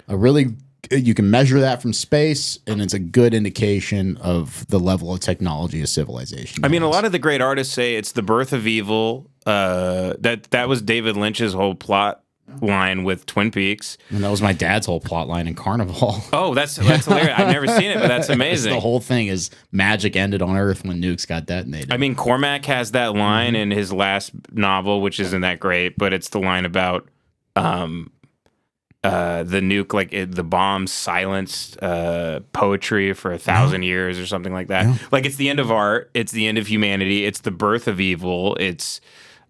You can measure that from space, and it's a good indication of the level of technology of civilization. I mean, a lot of the great artists say it's the birth of evil. That was David Lynch's whole plot line with Twin Peaks. And that was my dad's whole plot line in Carnival. Oh, that's hilarious. I've never seen it, but that's amazing. The whole thing is magic ended on Earth when nukes got detonated. I mean, Cormac has that line in his last novel, which isn't that great, but it's the line about the nuke, the bomb silenced poetry for 1,000 years or something like that. Yeah. Like, it's the end of art. It's the end of humanity. It's the birth of evil. It's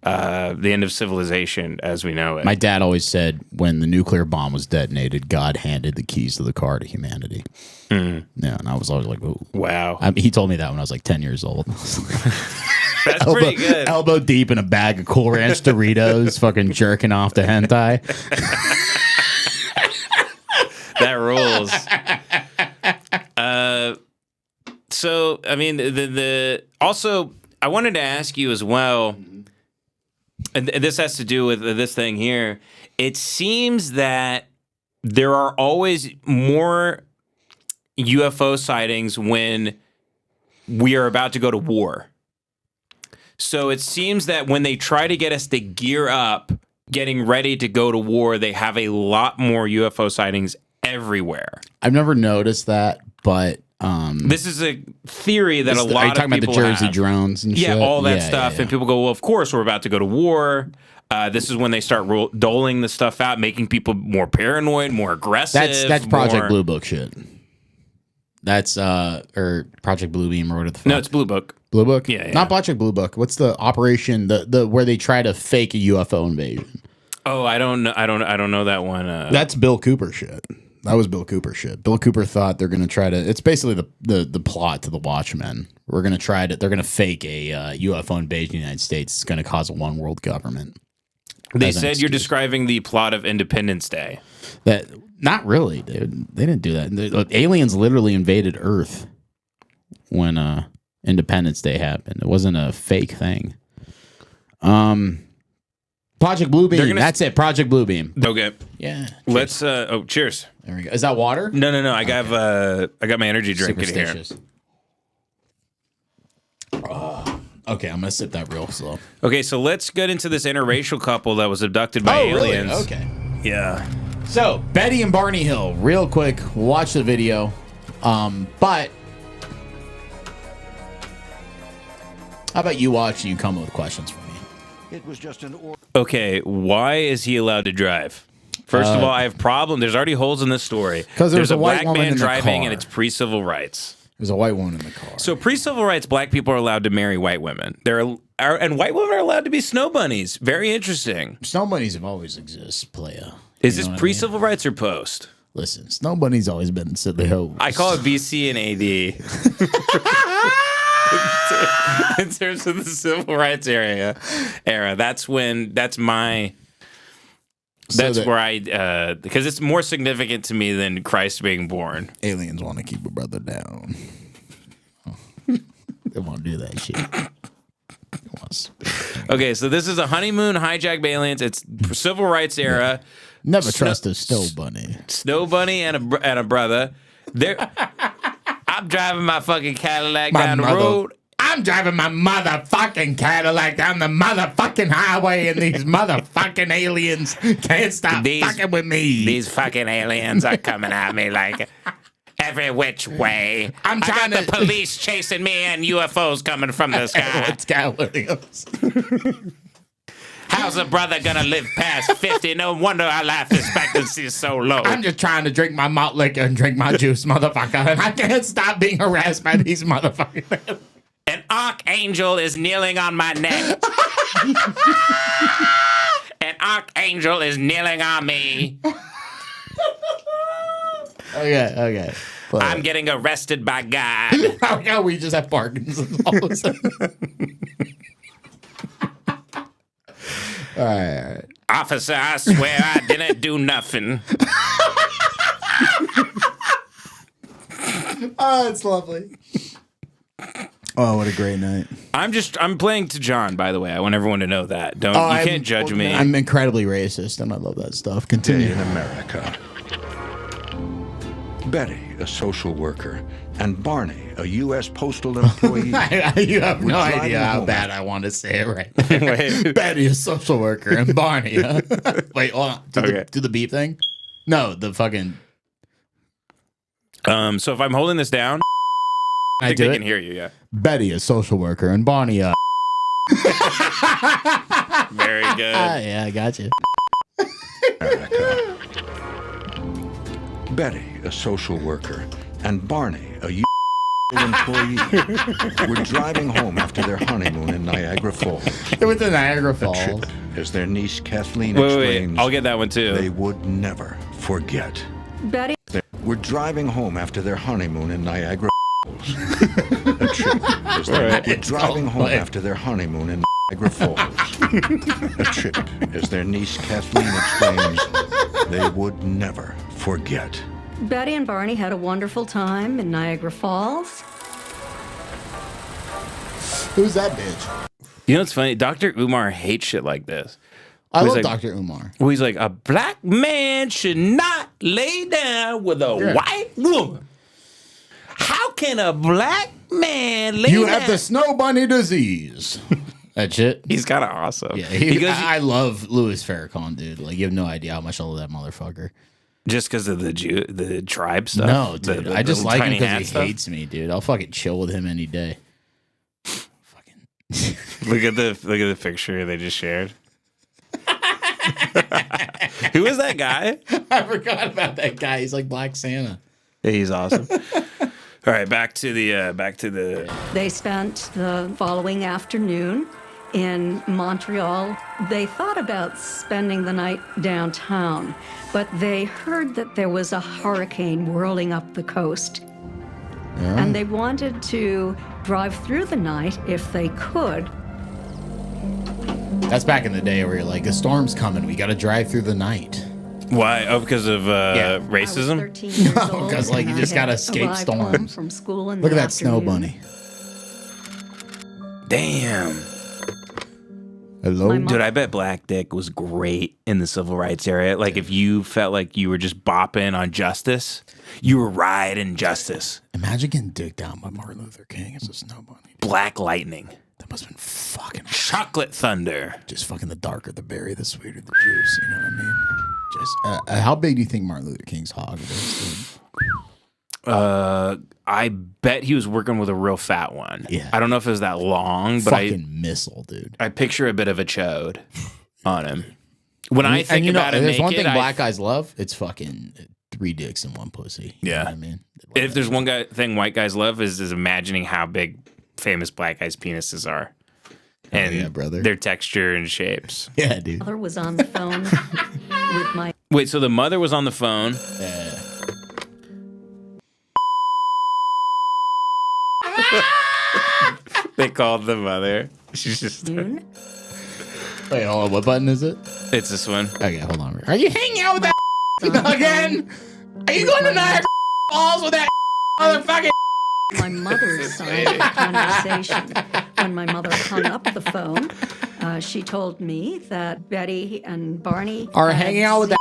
the end of civilization as we know it. My dad always said when the nuclear bomb was detonated, God handed the keys to the car to humanity. Mm. Yeah, and I was always like, "Ooh, wow!" He told me that when I was like 10 years old. That's pretty good. Elbow deep in a bag of Cool Ranch Doritos, fucking jerking off to hentai. That rules. So, I mean, also, I wanted to ask you as well. And this has to do with this thing here. It seems that there are always more UFO sightings when we are about to go to war. So it seems that when they try to get us to gear up, getting ready to go to war, they have a lot more UFO sightings everywhere. I've never noticed that, but this is a theory that a lot of people have. Are you talking about the Jersey drones and shit? Yeah, all that stuff. Yeah. And people go, well, of course, we're about to go to war. This is when they start doling the stuff out, making people more paranoid, more aggressive. That's Project Blue Book shit. That's or Project Blue Beam or whatever the fuck. No, it's Blue Book. Blue Book? Yeah. Not Project Blue Book. What's the operation the where they try to fake a UFO invasion? Oh, I don't know that one. That's Bill Cooper shit. That was Bill Cooper shit. Bill Cooper thought they're going to try to. It's basically the plot to the Watchmen. They're going to fake a UFO invasion in the United States. It's going to cause a one world government. They as an said you're excuse. describing the plot of Independence Day. That not really, dude. They didn't do that. Aliens literally invaded Earth when Independence Day happened. It wasn't a fake thing. Project Bluebeam. That's it. Project Bluebeam. Okay. Yeah. Let's. Cheers. There we go. Is that water? No. I got my energy drink in here. Superstitious. Okay, I'm gonna sip that real slow. Okay, so let's get into this interracial couple that was abducted by aliens. Really? Okay. Yeah. So Betty and Barney Hill. Real quick, watch the video. But how about you watch and you come up with questions for me? It was just an Okay, why is he allowed to drive? First of all, I have problem. There's already holes in this story. 'Cause there's there's a a white black woman man in the driving, car. and it's pre-civil rights. There's a white woman in the car. So pre-civil rights, black people are allowed to marry white women. And white women are allowed to be snow bunnies. Very interesting. Snow bunnies have always existed, playa. Is You this know what I mean? pre-civil rights or post? Listen, snow bunnies always been silly hoes. I call it BC and AD. In terms of the civil rights era, that's where I because it's more significant to me than Christ being born. Aliens want to keep a brother down. They won't do that shit. Okay, so this is a honeymoon hijacked by aliens. It's civil rights era. Never trust a snow bunny. Snow bunny and a brother. I'm driving my fucking Cadillac down the road. I'm driving my motherfucking Cadillac down the motherfucking highway, and these motherfucking aliens can't stop fucking with me. These fucking aliens are coming at me like every which way. I'm trying the police chasing me and UFOs coming from the sky. It's Williams. How's a brother gonna live past 50? No wonder our life expectancy is so low. I'm just trying to drink my malt liquor and drink my juice, motherfucker, and I can't stop being harassed by these motherfucking aliens. An archangel is kneeling on my neck. An archangel is kneeling on me. Okay. But, I'm getting arrested by God. how we just have Parkinson's all of a sudden. All right. Officer, I swear I didn't do nothing. Oh, it's lovely. Oh, what a great night. I'm playing to John, by the way. I want everyone to know that. You can't judge me. I'm incredibly racist, and I love that stuff. Continue. day in America. Betty, a social worker, and Barney, a U.S. postal employee. You have no driving idea how home. bad I want to say it right there. Wait. Betty, a social worker, and Barney. Huh? Wait, hold on. Do the beep thing? No, the fucking... So if I'm holding this down, I think they can hear you, yeah. Betty, a social worker, and Barney, Very good. yeah, I got you. America. Betty, a social worker, and Barney, a U.S. employee, were driving home after their honeymoon in Niagara Falls. It was the Niagara A Falls. trip, as their niece Kathleen Wait, explains, I'll get that one too. they would never forget. Betty They were driving home after their honeymoon in Niagara Falls. A trip, as they were driving home after their honeymoon in Niagara Falls. A trip, as their niece Kathleen explains, they would never forget. Betty and Barney had a wonderful time in Niagara Falls. Who's that bitch? You know what's funny? Dr. Umar hates shit like this. I love like- Dr. Umar. Well, he's like, a black man should not lay down with a white woman. How can a black man lay You down? have the snow bunny disease. That shit. He's kind of awesome. Yeah, he goes, I love Louis Farrakhan, dude. Like, you have no idea how much I love that motherfucker. just because of the tribe stuff. No, dude. The I just little like him tiny because hat he stuff. hates me, dude. I'll fucking chill with him any day. Look at the picture they just shared. Who is that guy? I forgot about that guy. He's like Black Santa. Yeah, he's awesome. All right, back to the. They spent the following afternoon in Montreal. They thought about spending the night downtown, but they heard that there was a hurricane whirling up the coast. And they wanted to drive through the night if they could. That's back in the day where you're like, a storm's coming. We got to drive through the night. Why? Oh, because of I was racism? 13 years old. because, like, you and just I gotta had escape arrived home storms. From school in Look at the that snow afternoon. bunny. Damn. Hello? My mom- Dude, I bet Black Dick was great in the civil rights era. Like, if you felt like you were just bopping on justice, you were riding justice. Imagine getting digged out by Martin Luther King as a snow bunny. Black lightning. That must have been fucking Chocolate thunder. just fucking the darker the berry, the sweeter the juice. You know what I mean? Just how big do you think Martin Luther King's hog was? I bet he was working with a real fat one. Yeah. I don't know if it was that long, but Fucking missile, dude. I picture a bit of a chode on him. When I And think you know, about it there's naked, one thing black guys love. It's fucking 3 dicks and 1 pussy. You Yeah. know what I mean? if there's one thing white guys love is imagining how big famous black guys' penises are. And yeah, brother. their texture and shapes. Yeah, dude. Mother was on the phone with my Wait, so the mother was on the phone. They called the mother. She's just. noon. Wait, hold on. What button is it? It's this one. Okay, hold on. Are you hanging out with that again? Are you going to Niagara Falls with that motherfucking? My mother's side of the conversation. When my mother hung up the phone, she told me that Betty and Barney Are had hanging out with that?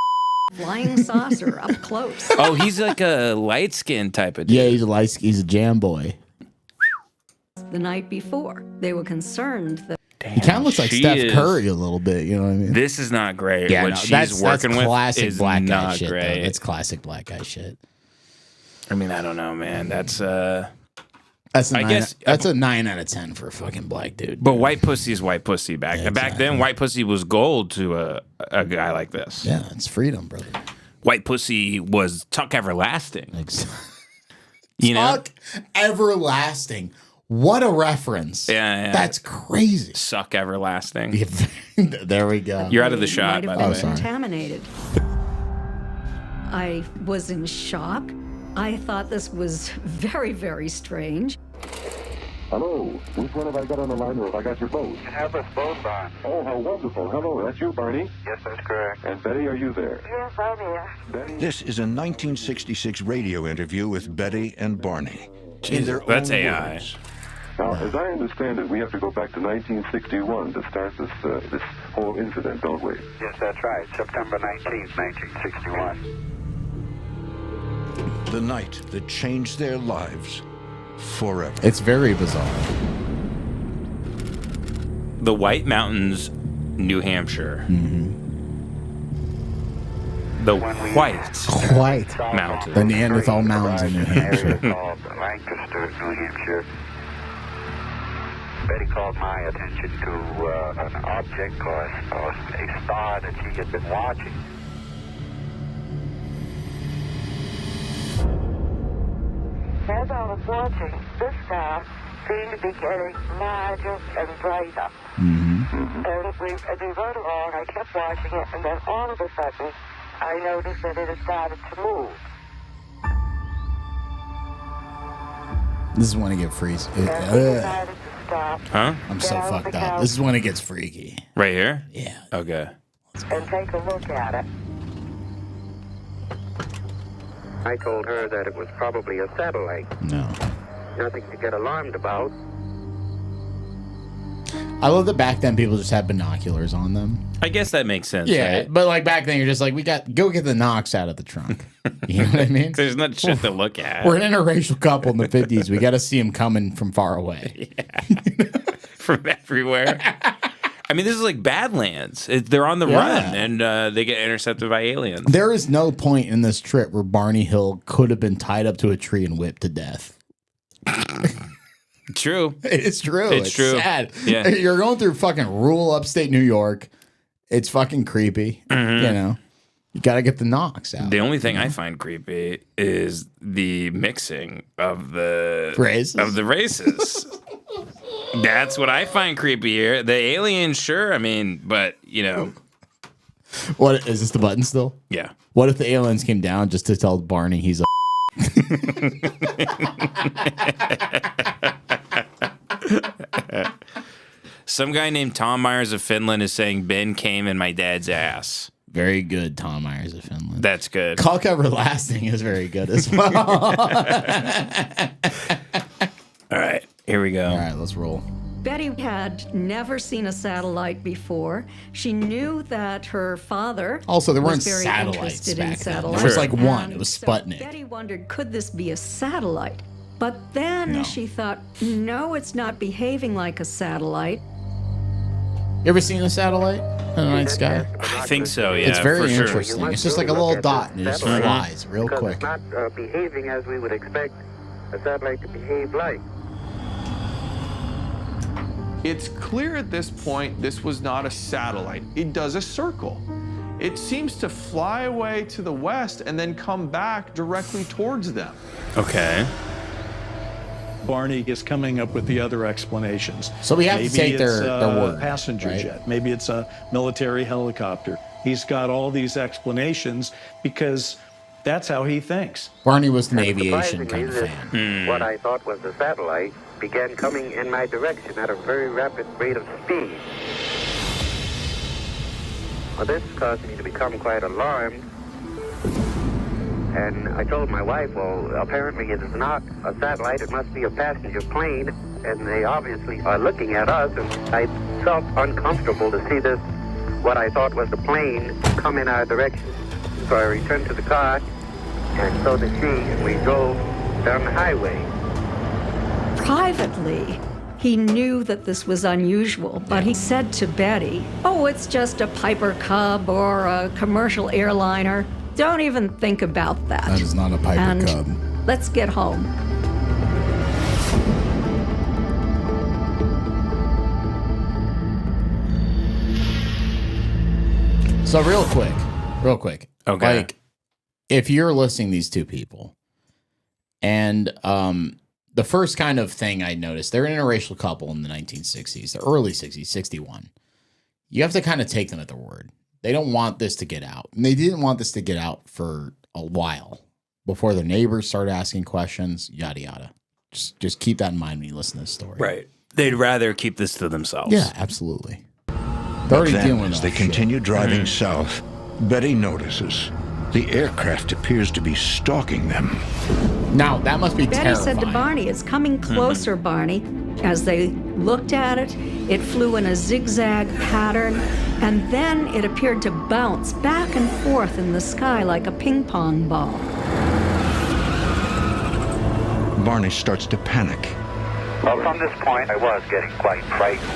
seen a flying saucer up close. Oh, he's like a light skinned type of dude. Yeah, he's a jam boy. The night before, they were concerned that He kind of looks like she Steph is- Curry a little bit. You know what I mean? This is not great. Yeah, what no, she's that's working with classic is black guy not shit. great. Though. That's classic black guy shit. I mean, I don't know, man. That's That's a I 9, guess- that's a 9 out of 10 for a fucking black dude. But white pussy is white pussy back. Yeah, Back then, white pussy was gold to a guy like this. Yeah, it's freedom, brother. White pussy was Tuck Everlasting. Like, You know, Fuck everlasting. What a reference. Yeah. That's crazy. suck everlasting. There we go. You're out of the they shot, might by have the been way. sorry. contaminated. I was in shock. I thought this was very, very strange. Hello, which one have I got on the line, or have I got your both? You have us both on. Oh, how wonderful. Hello, that's you, Barney. Yes, that's correct. And Betty, are you there? Yes, I'm here. Betty? This is a 1966 radio interview with Betty and Barney. In their That's own AI. words. Now, as I understand it, we have to go back to 1961 to start this whole incident, don't we? Yes, that's right. September 19th, 1961. The night that changed their lives forever. It's very bizarre. The White Mountains, New Hampshire. The White White. Mountains. The Neanderthal Mountains in New Hampshire. Area called Lancaster, New Hampshire. Betty called my attention to an object or a star that she had been watching. As I was watching, this star seemed to be getting larger and brighter. And as we went along, I kept watching it, and then all of a sudden, I noticed that it had started to move. This is when it gets freeze. And we decided to stop Huh? I'm so down fucked the up. couch This is when it gets freaky. Right here? Yeah. Okay. and take a look at it. I told her that it was probably a satellite. No. Nothing to get alarmed about. I love that back then people just had binoculars on them. I guess that makes sense, Yeah, right? but like back then you're just like, go get the Knox out of the trunk. You know what I mean? There's not shit to look at. We're an interracial couple in the 50s. We got to see them coming from far away. From everywhere. I mean, this is like Badlands. They're on the Yeah. run, and they get intercepted by aliens. There is no point in this trip where Barney Hill could have been tied up to a tree and whipped to death. True. It's true. It's true. Sad. Yeah. You're going through fucking rural upstate New York. It's fucking creepy. Mm-hmm. You know, you got to get the Knox out. The only thing I find creepy is the mixing of the Races? Of the races. That's what I find creepy here. The aliens, sure. I mean, but you know, What is this? The button still? yeah. What if the aliens came down just to tell Barney he's a? Some guy named Tom Myers of Finland is saying Ben came in my dad's ass. Very good, Tom Myers of Finland. That's good. Cock Everlasting is very good as well. All right, here we go. All right, let's roll. Betty had never seen a satellite before. She knew that her father also there weren't was very satellites interested back in then. satellites. There was like one. And It was so Sputnik. Betty wondered, could this be a satellite? But then she thought, no, it's not behaving like a satellite. You ever seen a satellite in the night sky? I think so, yeah. It's very for sure. interesting. It's just like a little dot and it just flies real quick. It's not behaving as we would expect a satellite to behave like. It's clear at this point this was not a satellite. It does a circle. It seems to fly away to the west and then come back directly towards them. Okay. Barney is coming up with the other explanations. So we have to take their word, a passenger right? jet. Maybe it's a military helicopter. He's got all these explanations because that's how he thinks. Barney was an aviation kind of fan. What I thought was a satellite began coming in my direction at a very rapid rate of speed. Well, this caused me to become quite alarmed. And I told my wife, well, apparently it is not a satellite, it must be a passenger plane. And they obviously are looking at us, and I felt uncomfortable to see this, what I thought was a plane, come in our direction. So I returned to the car, and so did she, and we drove down the highway. Privately, he knew that this was unusual, but he said to Betty, oh, it's just a Piper Cub or a commercial airliner. Don't even think about that. That is not a Piper and Cub. Let's get home. So real quick. Okay. Like, if you're listing these two people, and the first kind of thing I noticed, they're an interracial couple in the 1960s, the early 60s, 61. You have to kind of take them at their word. They don't want this to get out. And they didn't want this to get out for a while before their neighbors started asking questions, yada, yada. Just keep that in mind when you listen to this story. Right. They'd rather keep this to themselves. Yeah, absolutely. They're already Then, dealing as with they continue driving south, Betty notices the aircraft appears to be stalking them. Now, that must be Betty terrifying. said to Barney, it's coming closer, Barney. As they looked at it, it flew in a zigzag pattern, and then it appeared to bounce back and forth in the sky like a ping pong ball. Barney starts to panic. Well, from this point, I was getting quite frightened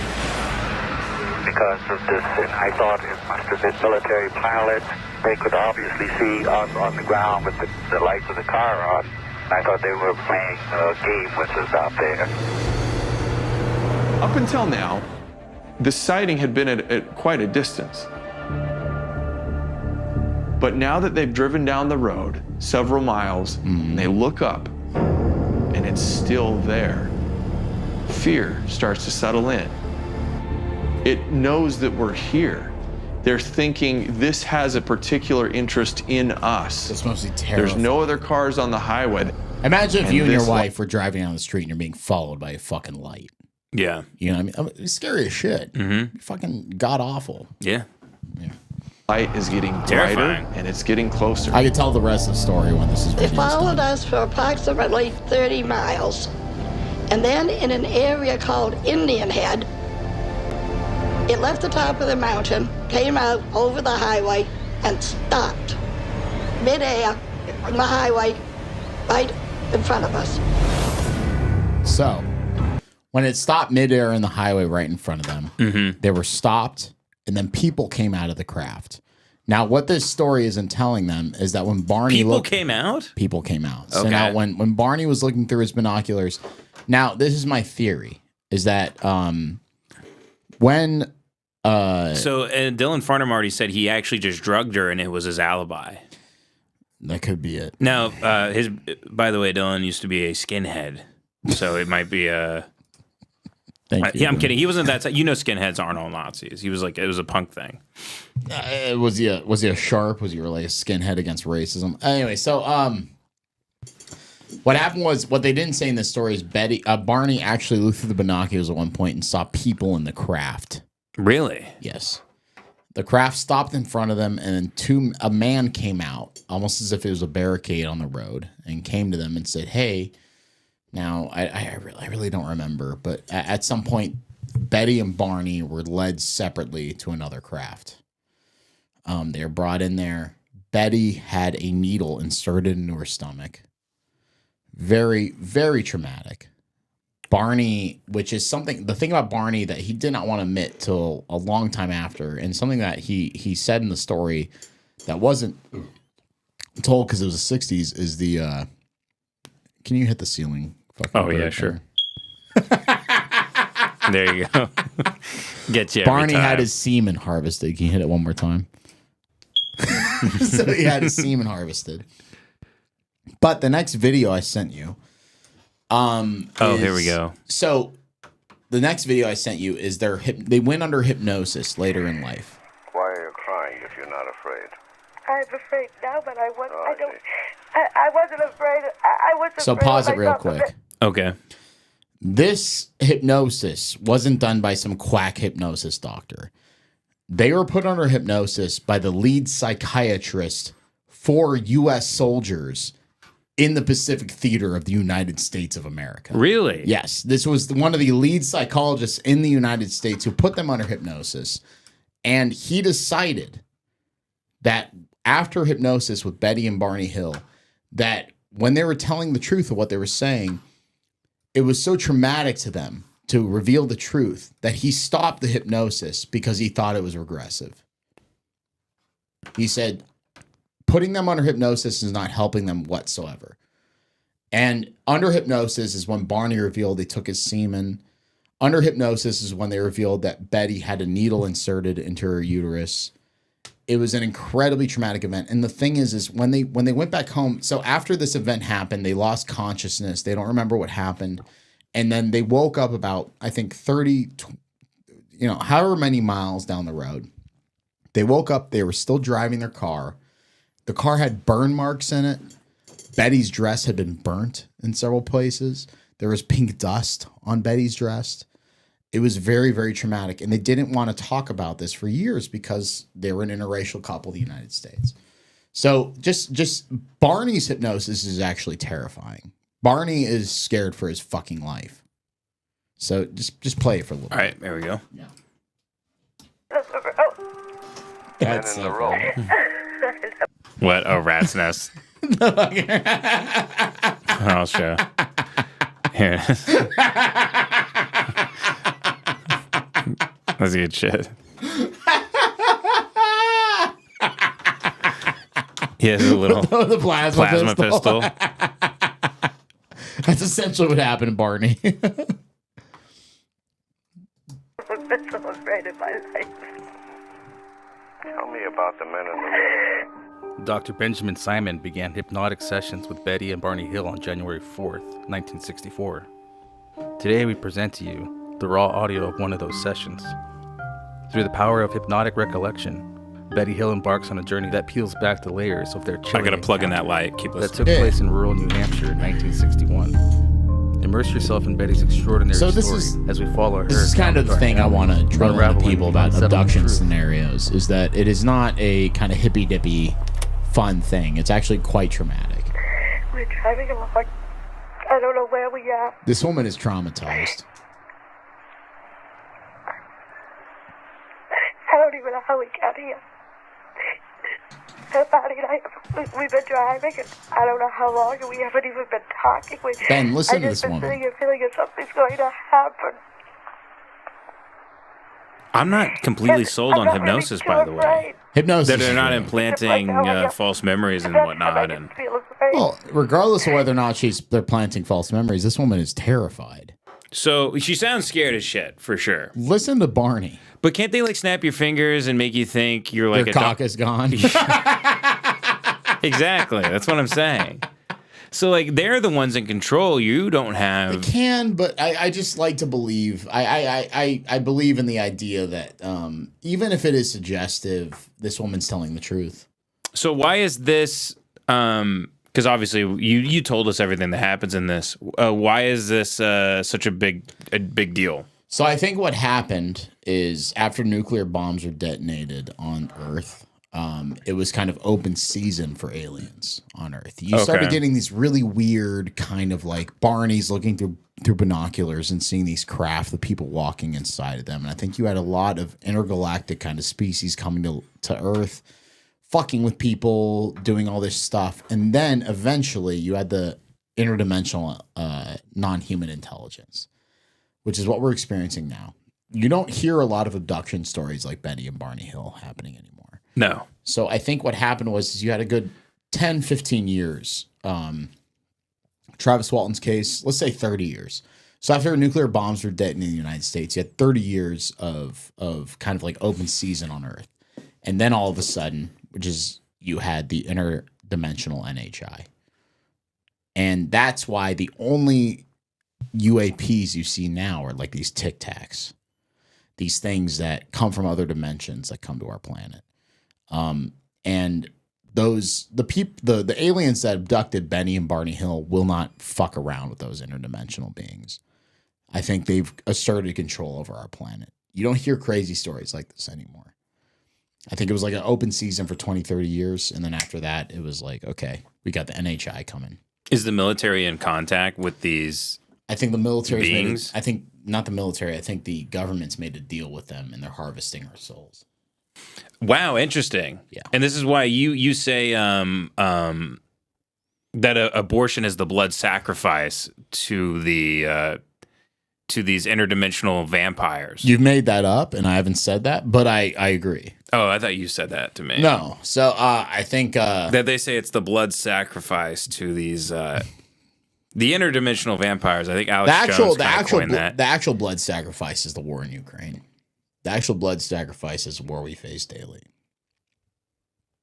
because of this, and I thought it must have been military pilots. They could obviously see us on the ground with the lights of the car on. I thought they were playing a game with us out there. Up until now, the sighting had been at quite a distance. But now that they've driven down the road several miles, and they look up, and it's still there, fear starts to settle in. It knows that we're here. They're thinking this has a particular interest in us. This must be terrible. There's no other cars on the highway. Imagine if you and your this wife were driving down the street and you're being followed by a fucking light. Yeah. You know what I mean? It's scary as shit. Fucking god awful. Yeah. Light is getting brighter, Terrifying. and it's getting closer. I could tell the rest of the story when this is They video's followed done. us for approximately 30 miles. And then in an area called Indian Head, it left the top of the mountain, came out over the highway, and stopped midair on the highway right in front of us. So, when it stopped midair in the highway right in front of them, they were stopped, and then people came out of the craft. Now, what this story isn't telling them is that when Barney People looked... came out? People came out. So Okay. now when Barney was looking through his binoculars... Now, this is my theory, is that when... So Dylan Farnham already said he actually just drugged her and it was his alibi. That could be it. Now, by the way, Dylan used to be a skinhead, so it might be a... Thank you. Yeah, I'm kidding. He wasn't that... You know skinheads aren't all Nazis. He was like... It was a punk thing. Was he a sharp? Was he really a skinhead against racism? Anyway, so What happened was, what they didn't say in this story is Barney actually looked through the binoculars at one point and saw people in the craft. Really? Yes. The craft stopped in front of them, and then a man came out, almost as if it was a barricade on the road, and came to them and said, "Hey." Now, I really don't remember, but at some point, Betty and Barney were led separately to another craft. They were brought in there. Betty had a needle inserted into her stomach. Very, very traumatic. Barney, which is something, the thing about Barney that he did not want to admit till a long time after, and something that he said in the story that wasn't told because it was the 60s, is the, can you hit the ceiling? Oh, yeah, sure. There you go. Get you every Barney time. had his semen harvested. Can you hit it one more time? So he had his semen harvested. But the next video I sent you. Here we go. So the next video I sent you is they went under hypnosis later in life. Why are you crying if you're not afraid? I'm afraid now, but I wasn't afraid. I was afraid. So pause of it real myself. quick. Okay. This hypnosis wasn't done by some quack hypnosis doctor. They were put under hypnosis by the lead psychiatrist for U.S. soldiers in the Pacific Theater of the United States of America. Really? Yes. This was one of the lead psychologists in the United States who put them under hypnosis. And he decided that after hypnosis with Betty and Barney Hill, that when they were telling the truth of what they were saying, it was so traumatic to them to reveal the truth that he stopped the hypnosis because he thought it was regressive. He said, putting them under hypnosis is not helping them whatsoever. And under hypnosis is when Barney revealed they took his semen. Under hypnosis is when they revealed that Betty had a needle inserted into her uterus. It was an incredibly traumatic event. And the thing is when they went back home, so after this event happened, they lost consciousness. They don't remember what happened. And then they woke up about, I think, 30, however many miles down the road. They woke up, they were still driving their car. The car had burn marks in it. Betty's dress had been burnt in several places. There was pink dust on Betty's dress. It was very, very traumatic. And they didn't want to talk about this for years because they were an interracial couple in the United States. So just Barney's hypnosis is actually terrifying. Barney is scared for his fucking life. So just play it for a little bit. All right, there we go. Yeah. That's in the room. What? Oh, rat's nest. I'll show. Here it is. That's good shit. He has a little the plasma pistol. That's essentially what happened to Barney. I've been so afraid of my life. Tell me about the men in the room. Dr. Benjamin Simon began hypnotic sessions with Betty and Barney Hill on January 4th, 1964. Today we present to you the raw audio of one of those sessions. Through the power of hypnotic recollection, Betty Hill embarks on a journey that peels back the layers of their chilling I gotta plug in that light. Keep that listening. took place in rural New Hampshire in 1961. Immerse yourself in Betty's extraordinary story as we follow her. This is kind of the thing I want to drill into people about abduction scenarios, is that it is not a kind of hippy-dippy fun thing. It's actually quite traumatic. We're driving along. I don't know where we are. This woman is traumatized. I don't even know how we got here. Barney and I, we've been driving, and I don't know how long, and we haven't even been talking. Ben, listen to this woman. woman. I just been feeling that something's going to happen. I'm not completely sold on hypnosis, by the way. Hypnosis. That they're is not real. implanting false memories and whatnot. And Well, regardless of whether or not they're planting false memories, this woman is terrified. so she sounds scared as shit, for sure. Listen to Barney. But can't they like snap your fingers and make you think you're like Your cock is gone. Exactly. That's what I'm saying. So like they're the ones in control. You don't have. They can, but I just like to believe. I believe in the idea that even if it is suggestive, this woman's telling the truth. So why is this Because obviously you told us everything that happens in this. Why is this such a big deal? So I think what happened is after nuclear bombs were detonated on Earth, it was kind of open season for aliens on Earth. You started getting these really weird kind of like Barneys looking through binoculars and seeing these craft, the people walking inside of them. And I think you had a lot of intergalactic kind of species coming to Earth, fucking with people, doing all this stuff. And then eventually you had the interdimensional non-human intelligence, which is what we're experiencing now. You don't hear a lot of abduction stories like Betty and Barney Hill happening anymore. No. So I think what happened was you had a good 10, 15 years. Travis Walton's case, let's say 30 years. So after nuclear bombs were detonated in the United States, you had 30 years of kind of like open season on Earth. And then all of a sudden, which is you had the interdimensional NHI. And that's why the only UAPs you see now are like these Tic Tacs, these things that come from other dimensions that come to our planet. And the aliens that abducted Betty and Barney Hill will not fuck around with those interdimensional beings. I think they've asserted control over our planet. You don't hear crazy stories like this anymore. I think it was like an open season for 20, 30 years. And then after that, it was like, okay, we got the NHI coming. Is the military in contact with these I think the military's beings? I think not the military. I think the government's made a deal with them and they're harvesting our souls. Wow, interesting. Yeah. And this is why you say that abortion is the blood sacrifice to these interdimensional vampires. You've made that up, and I haven't said that, but I agree. Oh, I thought you said that to me. No. So I think that they say it's the blood sacrifice to these the interdimensional vampires. I think Alex Jones coined that. The actual blood sacrifice is the war in Ukraine. The actual blood sacrifice is war we face daily.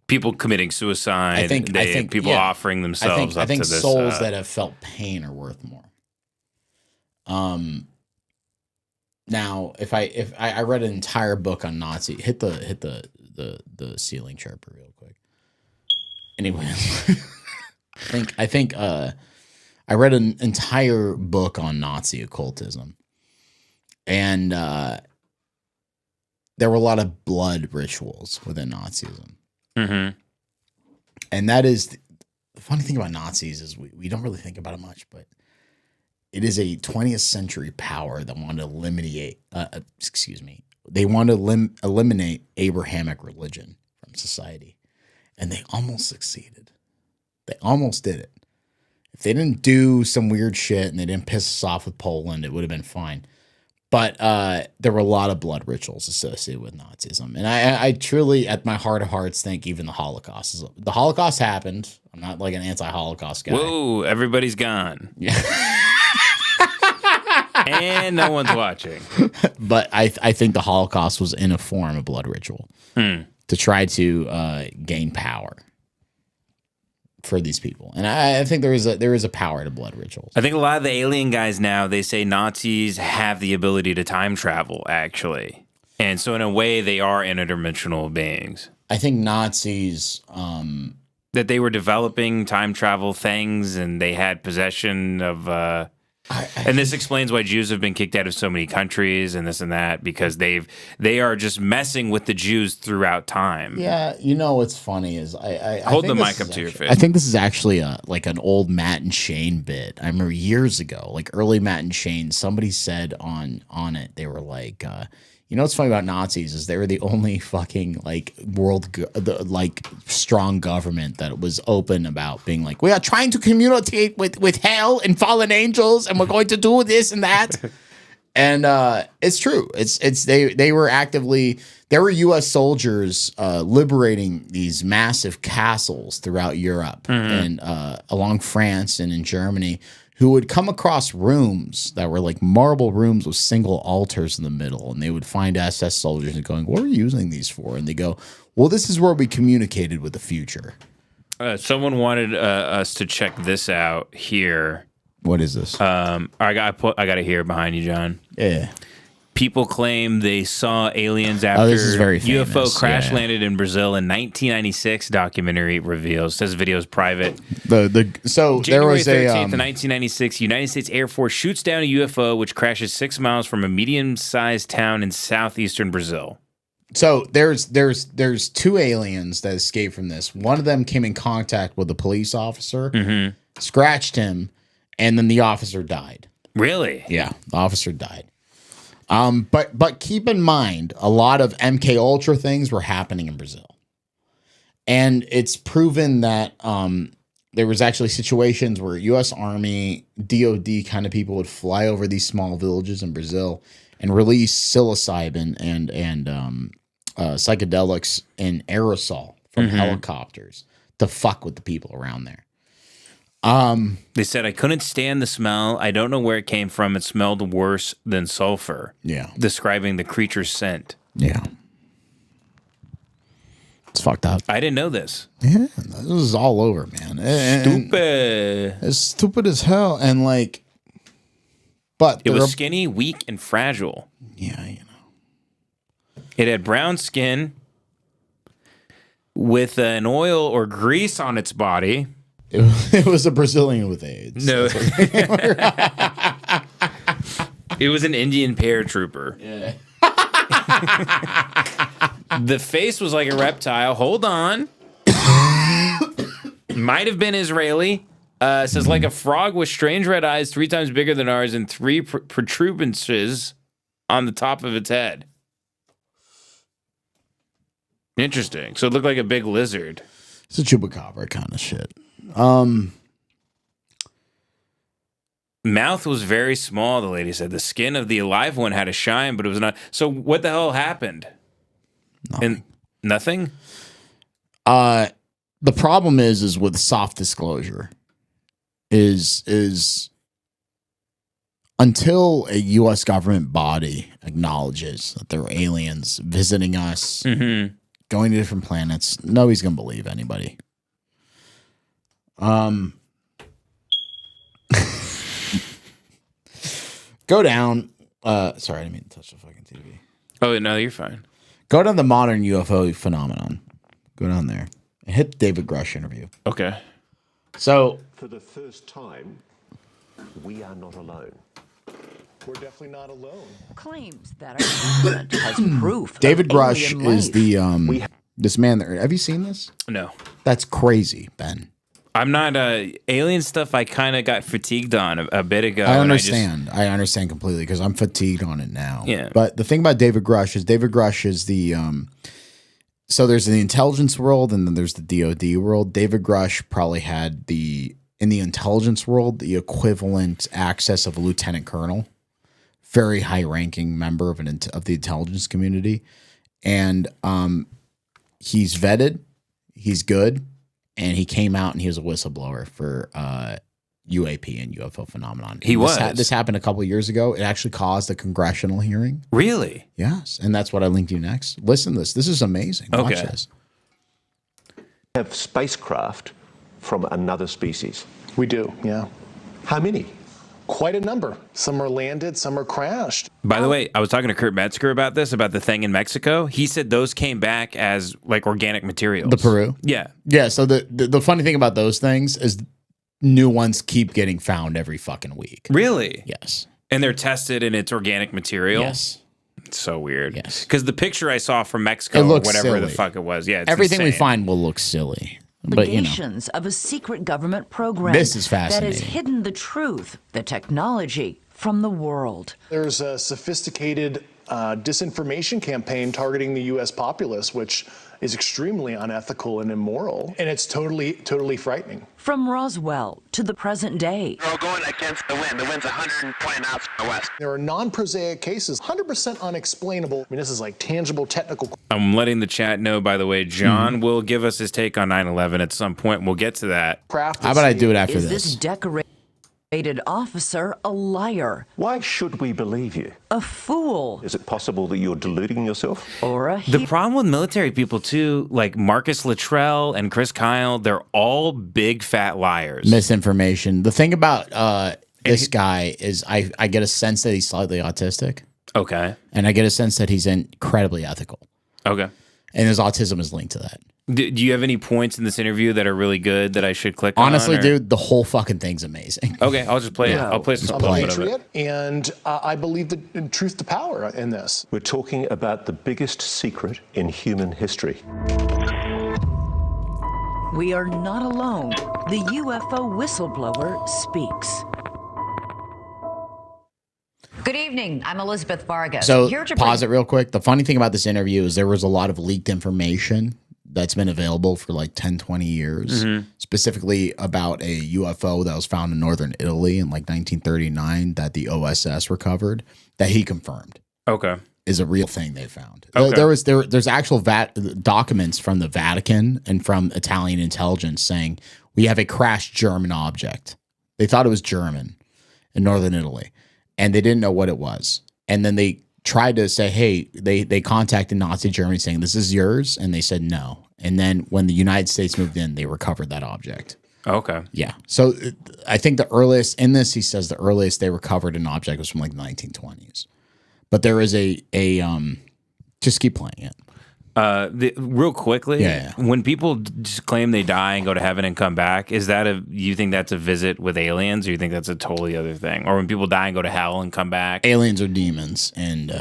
People committing suicide. I think people offering themselves up to this. I think souls that have felt pain are worth more. Now, if I read an entire book on Nazi, hit the ceiling chirper real quick. Anyways, I think I read an entire book on Nazi occultism, and there were a lot of blood rituals within Nazism. Mm-hmm. And that is the funny thing about Nazis is we don't really think about it much, but it is a 20th century power that wanted to eliminate, they want to eliminate Abrahamic religion from society. And they almost succeeded. They almost did it. If they didn't do some weird shit and they didn't piss us off with Poland, it would have been fine. But there were a lot of blood rituals associated with Nazism. And I truly, at my heart of hearts, think even the Holocaust. The Holocaust happened. I'm not like an anti-Holocaust guy. Whoa, everybody's gone. Yeah. And no one's watching. But I think the Holocaust was in a form of blood ritual to try to gain power for these people. And I think there is a power to blood rituals. I think a lot of the alien guys now, they say Nazis have the ability to time travel, actually. And so in a way, they are interdimensional beings. I think Nazis... that they were developing time travel things and they had possession of... and this explains why Jews have been kicked out of so many countries and this and that, because they are just messing with the Jews throughout time. Yeah, you know what's funny is I hold the mic up to your face. I think this is actually like an old Matt and Shane bit. I remember years ago, like early Matt and Shane, somebody said on it, they were like, you know what's funny about Nazis is they were the only fucking like strong government that was open about being like, we are trying to communicate with hell and fallen angels, and we're going to do this and that. And it's true. They were actively, there were U.S. soldiers liberating these massive castles throughout Europe and along France and in Germany, who would come across rooms that were like marble rooms with single altars in the middle. And they would find SS soldiers and going, what are we using these for? And they go, well, this is where we communicated with the future. Someone wanted us to check this out here. What is this? I got it here behind you, John. Yeah. People claim they saw aliens after this is very famous. UFO crash landed in Brazil in 1996. Documentary reveals. Says video is private. So January there was 13th, a 1996, United States Air Force shoots down a UFO which crashes 6 miles from a medium-sized town in southeastern Brazil. So there's 2 aliens that escaped from this. One of them came in contact with a police officer, scratched him, and then the officer died. Really? Yeah, the officer died. But keep in mind, a lot of MK Ultra things were happening in Brazil, and it's proven that there was actually situations where U.S. Army, DoD kind of people would fly over these small villages in Brazil and release psilocybin and psychedelics in aerosol from helicopters to fuck with the people around there. They said, I couldn't stand the smell. I don't know where it came from. It smelled worse than sulfur. Yeah. Describing the creature's scent. Yeah. It's fucked up. I didn't know this. Yeah. This is all over, man. Stupid. It's stupid as hell. And like, but it was skinny, weak, and fragile. Yeah, you know. It had brown skin with an oil or grease on its body. It was a Brazilian with AIDS. No. It was an Indian paratrooper. Yeah. The face was like a reptile. Hold on. Might have been Israeli. It says like a frog with strange red eyes 3 times bigger than ours and 3 protuberances on the top of its head. Interesting. So it looked like a big lizard. It's a chupacabra kind of shit. Mouth was very small, the lady said. The skin of the alive one had a shine, but it was not. So what the hell happened? Nothing? The problem is with soft disclosure is until a U.S. government body acknowledges that there are aliens visiting us, going to different planets, nobody's going to believe anybody. Go down. Sorry, I didn't mean to touch the fucking TV. Oh, no, you're fine. Go down the modern UFO phenomenon. Go down there and hit the David Grush interview. Okay. So, for the first time, we are not alone. We're definitely not alone. Claims that our government has proof. David of Grush alien is life. the this man there. Have you seen this? No. That's crazy, Ben. I'm not alien stuff. I kind of got fatigued on a bit ago. I understand. I understand completely because I'm fatigued on it now. Yeah. But the thing about David Grush is the so there's the intelligence world and then there's the DoD world. David Grush probably had in the intelligence world the equivalent access of a lieutenant colonel, very high ranking member of the intelligence community, and he's vetted, he's good. And he came out and he was a whistleblower for UAP and UFO phenomenon. He was. This happened a couple of years ago. It actually caused a congressional hearing. Really? Yes. And that's what I linked you next. Listen to this. This is amazing. Watch this. Have spacecraft from another species. We do, yeah. How many? Quite a number. Some are landed, some are crashed. By the way, I was talking to Kurt Metzger about this, about the thing in Mexico. He said those came back as like organic materials. The Peru? Yeah. Yeah. So the funny thing about those things is new ones keep getting found every fucking week. Really? Yes. And they're tested and it's organic material? Yes. It's so weird. Yes. Because the picture I saw from Mexico, It or looks whatever the silly. fuck it was, yeah, it's Everything we insane. find will look silly. But, you know. Allegations of a secret government program This is that has fascinating. hidden the truth, the technology from the world. There's a sophisticated disinformation campaign targeting the U.S. populace, which is extremely unethical and immoral, and it's totally frightening. From Roswell to the present day. We're going against the wind. The wind's 120 knots from the west. There are non-prosaic cases, 100% unexplainable. I mean, this is like tangible technical. I'm letting the chat know, by the way, John will give us his take on 9/11 at some point. We'll get to that. How about I do it after Is this? this decorated officer a liar? Why should we believe you? A fool? Is it possible that you're deluding yourself? Or a The problem with military people, too, like Marcus Luttrell and Chris Kyle, they're all big fat liars. Misinformation. The thing about this guy is I get a sense that he's slightly autistic. Okay. And I get a sense that he's incredibly ethical. Okay. And his autism is linked to that. Do you have any points in this interview that are really good that I should click on? Honestly, dude, the whole fucking thing's amazing. Okay, I'll just play it. I'll play some I'm a of it. patriot, and I believe in truth to power in this. We're talking about the biggest secret in human history. We are not alone. The UFO whistleblower speaks. Good evening. I'm Elizabeth Vargas. So Here to pause it real quick. The funny thing about this interview is there was a lot of leaked information that's been available for like 10, 20 years, specifically about a UFO that was found in northern Italy in like 1939 that the OSS recovered, that he confirmed. Okay. Is a real thing they found. Okay. There's actual documents from the Vatican and from Italian intelligence saying we have a crashed German object. They thought it was German in northern Italy, and they didn't know what it was. And then they tried to say, hey, they contacted Nazi Germany saying, this is yours, and they said no. And then when the United States moved in, they recovered that object. Okay. Yeah. So I think the earliest, in this, he says the earliest they recovered an object was from like the 1920s. But there is just keep playing it. Real quickly, Yeah. when people just claim they die and go to heaven and come back, you think that's a visit with aliens, or you think that's a totally other thing? Or when people die and go to hell and come back? Aliens are demons, and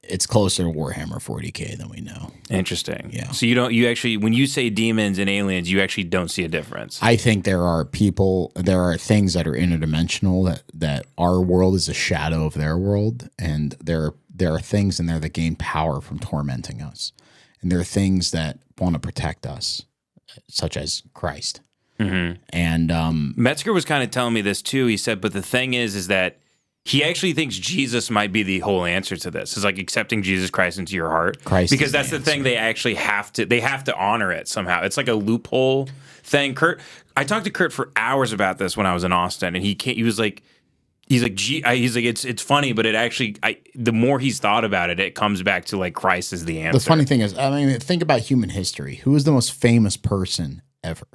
it's closer to Warhammer 40K than we know. Interesting. Yeah. So you actually, when you say demons and aliens, you actually don't see a difference. I think there are things that are interdimensional, that our world is a shadow of their world, and there are things in there that gain power from tormenting us. And there are things that want to protect us, such as Christ. Mm-hmm. And Metzger was kind of telling me this too. He said, but the thing is that he actually thinks Jesus might be the whole answer to this. It's like accepting Jesus Christ into your heart. Because that's the thing they actually have to honor it somehow. It's like a loophole thing. I talked to Kurt for hours about this when I was in Austin, and he's like, it's funny, but it actually, the more he's thought about it, it comes back to like Christ is the answer. the funny thing is, I mean, think about human history. Who is the most famous person ever?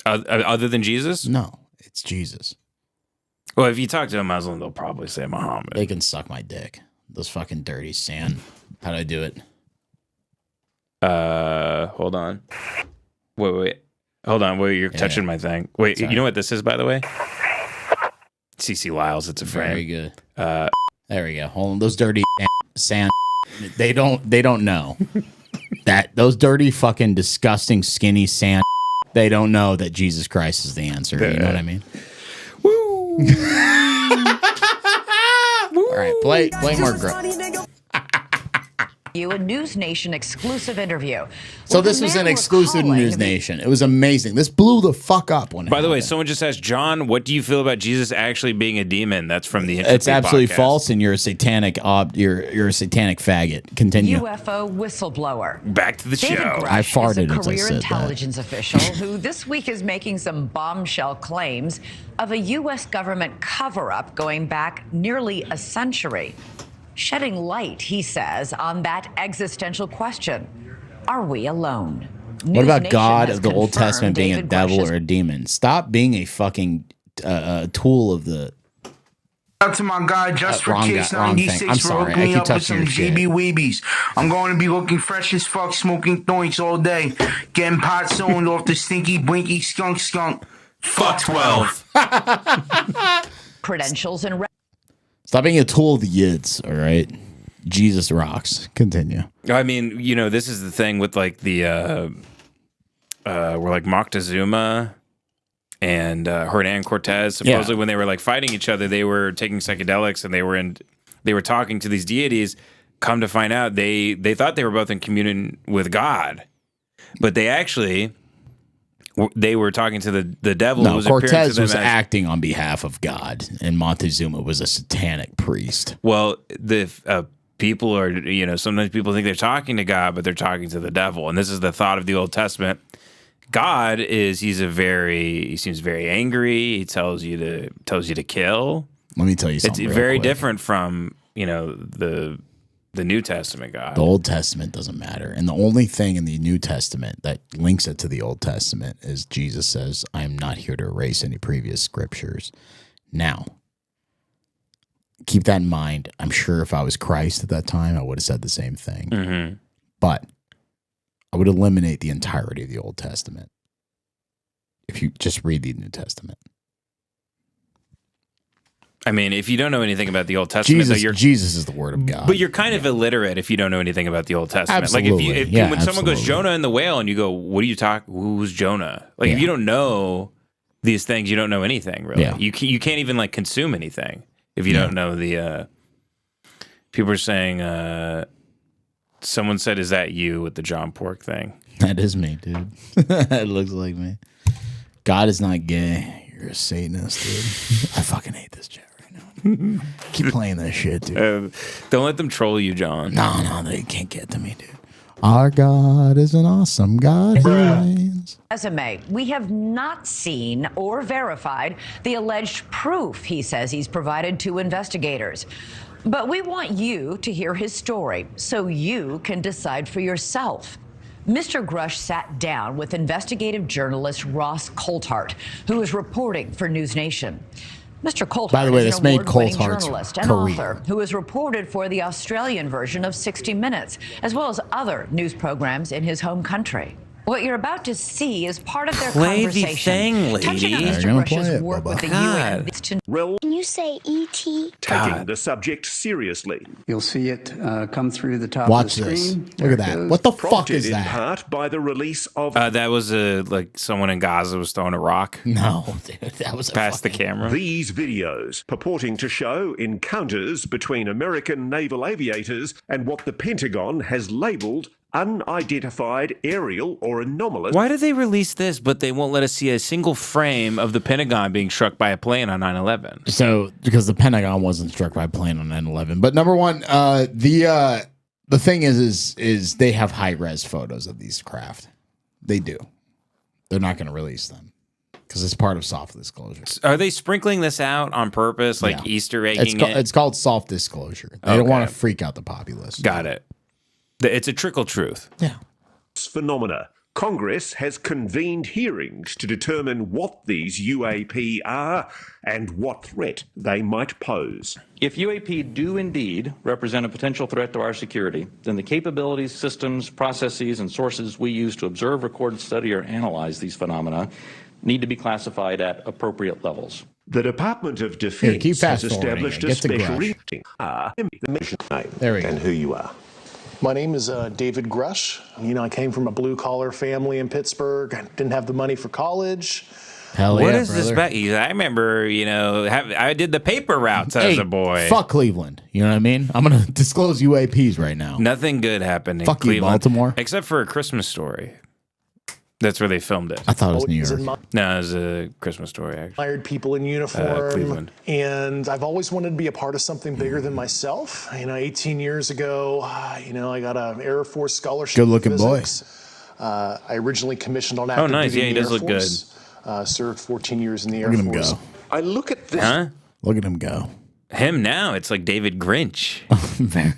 Other than Jesus? No, it's Jesus. Well, if you talk to a Muslim, they'll probably say Muhammad. They can suck my dick. Those fucking dirty sand. How'd I do it? Hold on. Wait. Hold on. Wait, you're touching my thing. Wait, Sorry. You know what this is, by the way? CC Lyles, it's a frame. Very good. There we go. Hold on. Those dirty sand. They don't know that those dirty fucking disgusting skinny sand. They don't know that Jesus Christ is the answer. You know what I mean? Woo! All right, play more growth. You a News Nation exclusive interview. So this was an exclusive News Nation. It was amazing. This blew the fuck up. By the way, someone just asked, John, what do you feel about Jesus actually being a demon? That's from the It's absolutely podcast. false, and you're a satanic you're a satanic faggot. Continue. UFO whistleblower. Back to the David show. Grush I farted is a as I career said that. intelligence official who this week is making some bombshell claims of a U.S. government cover-up going back nearly a century. Shedding light, he says, on that existential question. Are we alone? What about Nation God has of the Old confirmed Testament being a David devil Grush's or a demon? Stop being a fucking tool of the. Out to my guy just for wrong Kids guy- wrong thing. 96 I'm for sorry. hooking I me keep up with touching some your shit. GB Weebies. I'm going to be looking fresh as fuck, smoking doinks all day, getting pot sold off the stinky, blinky skunk. Fuck 12. credentials and Stop being a tool of the yids. All right. Jesus rocks. Continue. I mean, this is the thing with like the we're like Moctezuma and Hernan Cortez. Supposedly, when they were like fighting each other, they were taking psychedelics and they were talking to these deities. Come to find out, they thought they were both in communion with God, but they were talking to the devil. who No, was appearing to Cortez them was as- acting on behalf of God, and Montezuma was a satanic priest. Well, the people are, sometimes people think they're talking to God, but they're talking to the devil. And this is the thought of the Old Testament. God he seems very angry. He tells you to kill. Let me tell you something. It's real very quick. different from, the New Testament God. The Old Testament doesn't matter. And the only thing in the New Testament that links it to the Old Testament is Jesus says, I'm not here to erase any previous scriptures. Now, keep that in mind. I'm sure if I was Christ at that time, I would have said the same thing. Mm-hmm. But I would eliminate the entirety of the Old Testament if you just read the New Testament. I mean, if you don't know anything about the Old Testament, Jesus is the Word of God. But you're kind of illiterate if you don't know anything about the Old Testament. Absolutely. Like if when someone goes Jonah and the whale, and you go, "What are you talking? Who's Jonah?" Like if you don't know these things, you don't know anything really. Yeah. You can't even like consume anything if you don't know the. People are saying, someone said, "Is that you?" with the John Pork thing. That is me, dude. It looks like me. God is not gay. You're a Satanist, dude. I fucking hate this chat right now. Keep playing that shit, dude. Don't let them troll you, John. No, they can't get to me, dude. Our God is an awesome God. He reigns. Resume. We have not seen or verified the alleged proof he says he's provided to investigators. But we want you to hear his story so you can decide for yourself. Mr. Grush sat down with investigative journalist Ross Coulthart, who is reporting for News Nation. Mr. Coulthart By the way, is this an made award-winning Coulthart's journalist and career. author who has reported for the Australian version of 60 Minutes, as well as other news programs in his home country. What you're about to see is part of their Play the conversation. thing, lady. Touching on They're Mr. gonna Grush's play it, work with the God. UN. Can you say E.T.? Taking the subject seriously. You'll see it come through the top Watch of the this. screen. Look at that. What the fuck Prompted is in that? part by the release of That was like someone in Gaza was throwing a rock. No, dude, that was past the camera. these videos purporting to show encounters between American naval aviators and what the Pentagon has labeled unidentified aerial or anomalous. Why did they release this, but they won't let us see a single frame of the Pentagon being struck by a plane on 9/11? So, because the Pentagon wasn't struck by a plane on 9/11. But number one, the thing is they have high res photos of these craft. They do. They're not going to release them because it's part of soft disclosure. Are they sprinkling this out on purpose, like Easter egging it? It's called soft disclosure. They don't want to freak out the populace. Got it. It's a trickle truth. Yeah. Phenomena. Congress has convened hearings to determine what these UAP are and what threat they might pose. If UAP do indeed represent a potential threat to our security, then the capabilities, systems, processes, and sources we use to observe, record, study, or analyze these phenomena need to be classified at appropriate levels. The Department of Defense has established a special rating. The mission name and who you are. My name is David Grush. You know, I came from a blue-collar family in Pittsburgh. I didn't have the money for college. Hell What yeah, is brother. this about? I remember, I did the paper routes as a boy. Fuck Cleveland. You know what I mean? I'm going to disclose UAPs right now. Nothing good happened in Fuck you, Cleveland. Baltimore. Except for A Christmas Story. That's where they filmed it. I thought it was New York. No, it was A Christmas Story, actually. Hired people in uniform, Cleveland. and I've always wanted to be a part of something bigger than myself. 18 years ago, I got an Air Force scholarship. Good-looking boy. I originally commissioned on active nice. duty Yeah, in he the does Air look good. Force. Served 14 years in the Air Look at him Force. go. I look at this. Huh? Look at him go. Him now, it's like David Grinch. Very.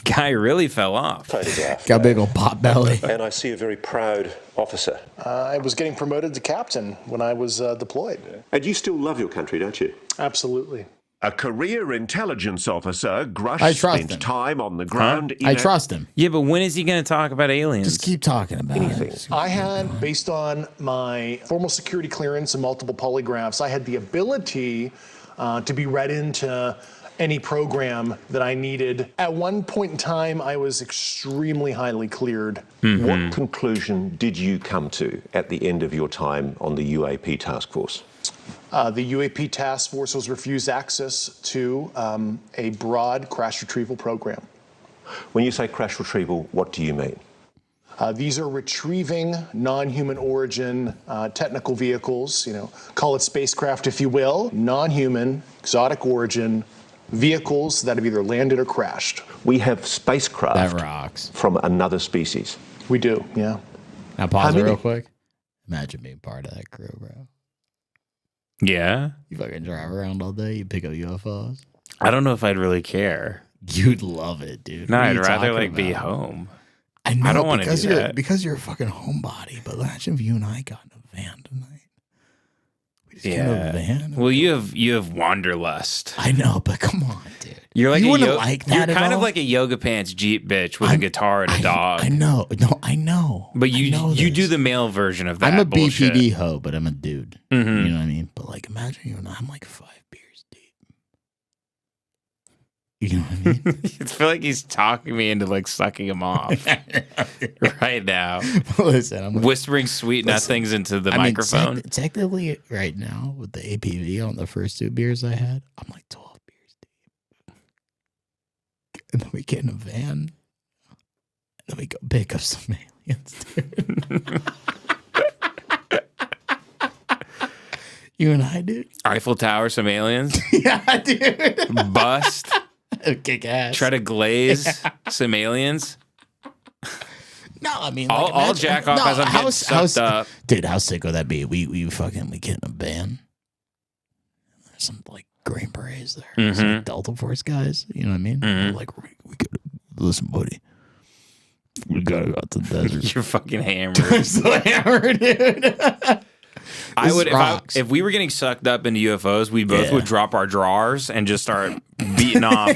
Guy really fell off. Photograph. Got a big old pot belly. And I see a very proud officer. I was getting promoted to captain when I was deployed. And you still love your country, don't you? Absolutely. A career intelligence officer, Grush I trust spent him. time on the ground. I trust him. Yeah, but when is he going to talk about aliens? Just keep talking about it. I had, based on my formal security clearance and multiple polygraphs, I had the ability to be read into any program that I needed. At one point in time, I was extremely highly cleared. What conclusion did you come to at the end of your time on the UAP task force? The UAP task force was refused access to a broad crash retrieval program. When you say crash retrieval, what do you mean? These are retrieving non-human origin technical vehicles, call it spacecraft if you will, non-human, exotic origin vehicles that have either landed or crashed. We have spacecraft That rocks. from another species. We do, yeah. Now pause How it real many? quick. Imagine being part of that crew, bro. Yeah. You fucking drive around all day, you pick up UFOs. I don't know if I'd really care. You'd love it, dude. No, What are I'd you rather talking be about? home. I know, don't wanna because do you're that. because you're a fucking homebody. But imagine if you and I got in a van tonight. Yeah. Van. Well, you have wanderlust. I know, but come on, dude. You're like you a wouldn't like that You're at kind of all? like a yoga pants Jeep bitch with a guitar and a dog. I know. No, I know. But you know you this. do the male version of that. I'm a bullshit. BPD hoe, but I'm a dude. Mhm. You know what I mean? But like, imagine you and I'm like 5 beers deep. You know what I mean? I feel like he's talking me into like sucking him off right now. Listen, I'm whispering sweet nothings into the microphone. Technically, right now with the APV on the first 2 beers I had, I'm like 12 beers deep. And then we get in a van, and then we go pick up some aliens, dude. You and I, dude. Eiffel Tower, some aliens. Yeah, dude. Bust. Kick ass. Try to glaze some aliens. No, I mean, I'll jack off as I'm getting sucked up. Dude, how sick would that be? We get in a van. There's some like Green Berets there. Some Delta Force guys. You know what I mean? They're like, we gotta listen, buddy. We gotta go out to the desert. You're fucking hammered. I'm so hammered, dude. I would if we were getting sucked up into UFOs, we both would drop our drawers and just start beating off.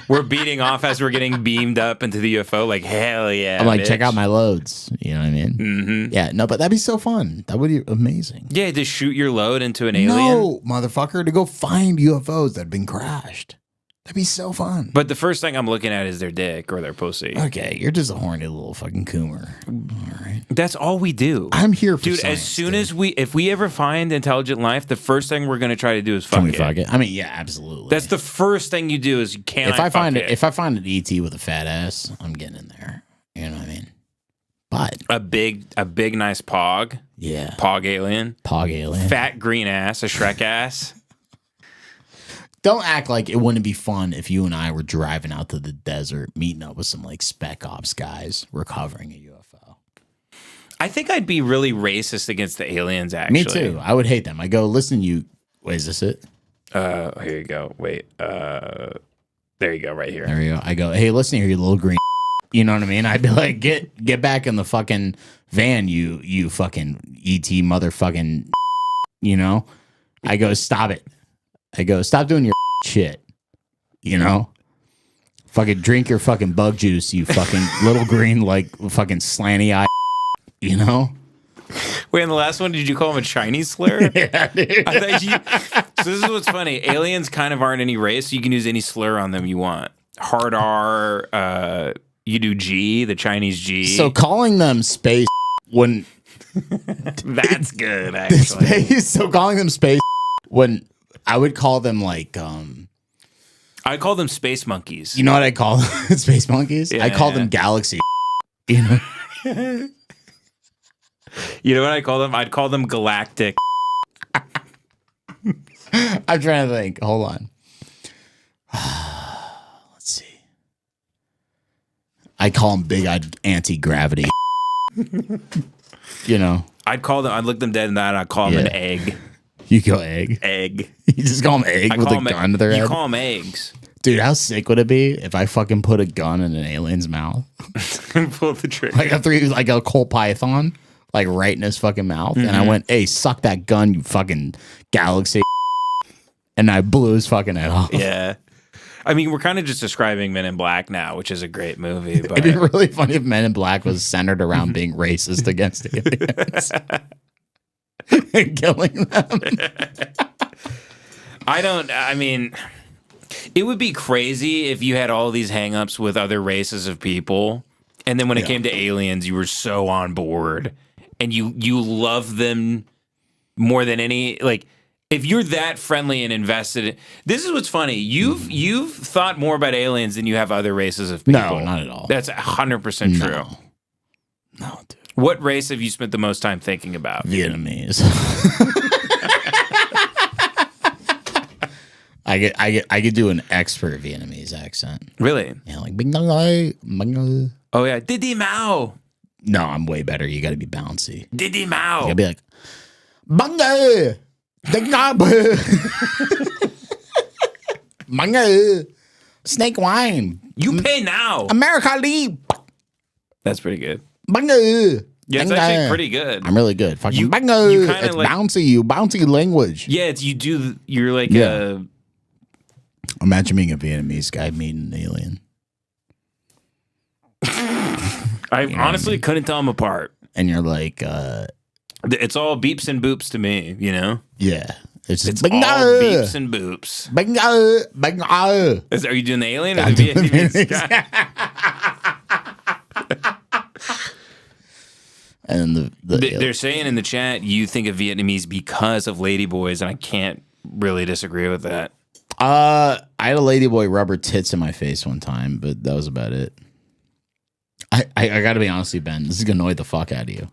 We're beating off as we're getting beamed up into the UFO. Like hell yeah! I'm like, bitch. check out my loads. You know what I mean? Mm-hmm. Yeah, no, but that'd be so fun. That would be amazing. Yeah, to shoot your load into an alien. No, motherfucker, to go find UFOs that have been crashed. That'd be so fun. But the first thing I'm looking at is their dick or their pussy. Okay, you're just a horny little fucking coomer. All right. That's all we do. I'm here for dude. science, As soon as if we ever find intelligent life, the first thing we're gonna try to do is fuck Can we it. fuck it? I mean, yeah, absolutely. That's the first thing you do is If I find an ET with a fat ass, I'm getting in there. You know what I mean? But a big nice pog. Yeah. Pog alien. Pog alien. Fat green ass, a Shrek ass. Don't act like it wouldn't be fun if you and I were driving out to the desert, meeting up with some like spec ops guys recovering a UFO. I think I'd be really racist against the aliens, actually. Me too. I would hate them. I go, listen, you. Wait, is this it? Here you go. Wait. There you go. Right here. There you go. I go, hey, listen here, you little green. You know what I mean? I'd be like, get back in the fucking van, you fucking ET motherfucking. You know? I go, stop it. I go, stop doing your shit. You know? Fucking drink your fucking bug juice, you fucking little green, like fucking slanty eye. You know? Wait, in the last one, did you call him a Chinese slur? Yeah, dude. I thought so this is what's funny. Aliens kind of aren't any race, so you can use any slur on them you want. Hard R, you do G, the Chinese G. So calling them space wouldn't. That's good, actually. So calling them space when I would call them like I call them space monkeys. You know what I call them? Space monkeys? Yeah. I call them galaxy. You know? You know what I call them? I'd call them galactic. I'm trying to think. Hold on. Let's see. I call them big-eyed anti-gravity. You know? I'd look them dead in the eye and I'd call them an egg. You go egg? Egg. You just call them egg with a gun to their head? You call them eggs. Dude, how sick would it be if I fucking put a gun in an alien's mouth? And pull the trigger. Like a coal python, like right in his fucking mouth. And I went, hey, suck that gun, you fucking galaxy. And I blew his fucking head off. Yeah. I mean, we're kind of just describing Men in Black now, which is a great movie. But It'd be really funny if Men in Black was centered around being racist against aliens. And killing them. I mean, it would be crazy if you had all these hangups with other races of people, and then when it came to aliens, you were so on board, and you love them more than any, like, if you're that friendly and invested this is what's funny. You've thought more about aliens than you have other races of people. No, not at all. That's 100% true. No, dude. What race have you spent the most time thinking about? Vietnamese. I could do an expert Vietnamese accent. Really? Yeah, like bing dong ai, bing dong. Oh yeah, Didi Mao. No, I'm way better. You got to be bouncy. Didi Mao. You got to be like bang ai, ding dong, bang ai, snake wine. You pay now. America leave. That's pretty good. Bang ai, Yeah, it's actually pretty good. I'm really good. Fucking bingo. It's like, bouncy language. Yeah, you're like Imagine being a Vietnamese guy meeting an alien. I honestly couldn't tell them apart. And you're like, it's all beeps and boops to me, you know? Yeah. It's all beeps and boops. Are you doing the alien or the Vietnamese guy? And they're saying in the chat, you think of Vietnamese because of ladyboys, and I can't really disagree with that. I had a ladyboy rubber tits in my face one time, but that was about it. I gotta be honest with you, Ben. This is gonna annoy the fuck out of you.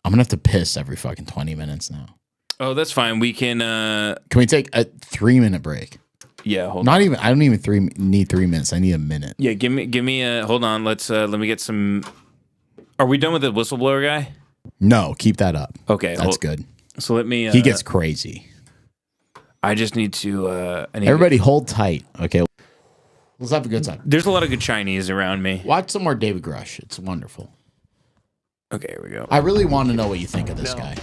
I'm gonna have to piss every fucking 20 minutes now. Oh, that's fine. We can. Can we take a 3-minute break? Yeah, hold on. on. I don't even need 3 minutes. I need a minute. Yeah, give me a. Hold on. Let me get some. Are we done with the whistleblower guy? No, keep that up. Okay, that's good. So let me. He gets crazy. I just need to. Everybody, hold tight. Okay, let's have a good time. There's a lot of good Chinese around me. Watch some more David Grush. It's wonderful. Okay, here we go. I really want to know what you think of this guy.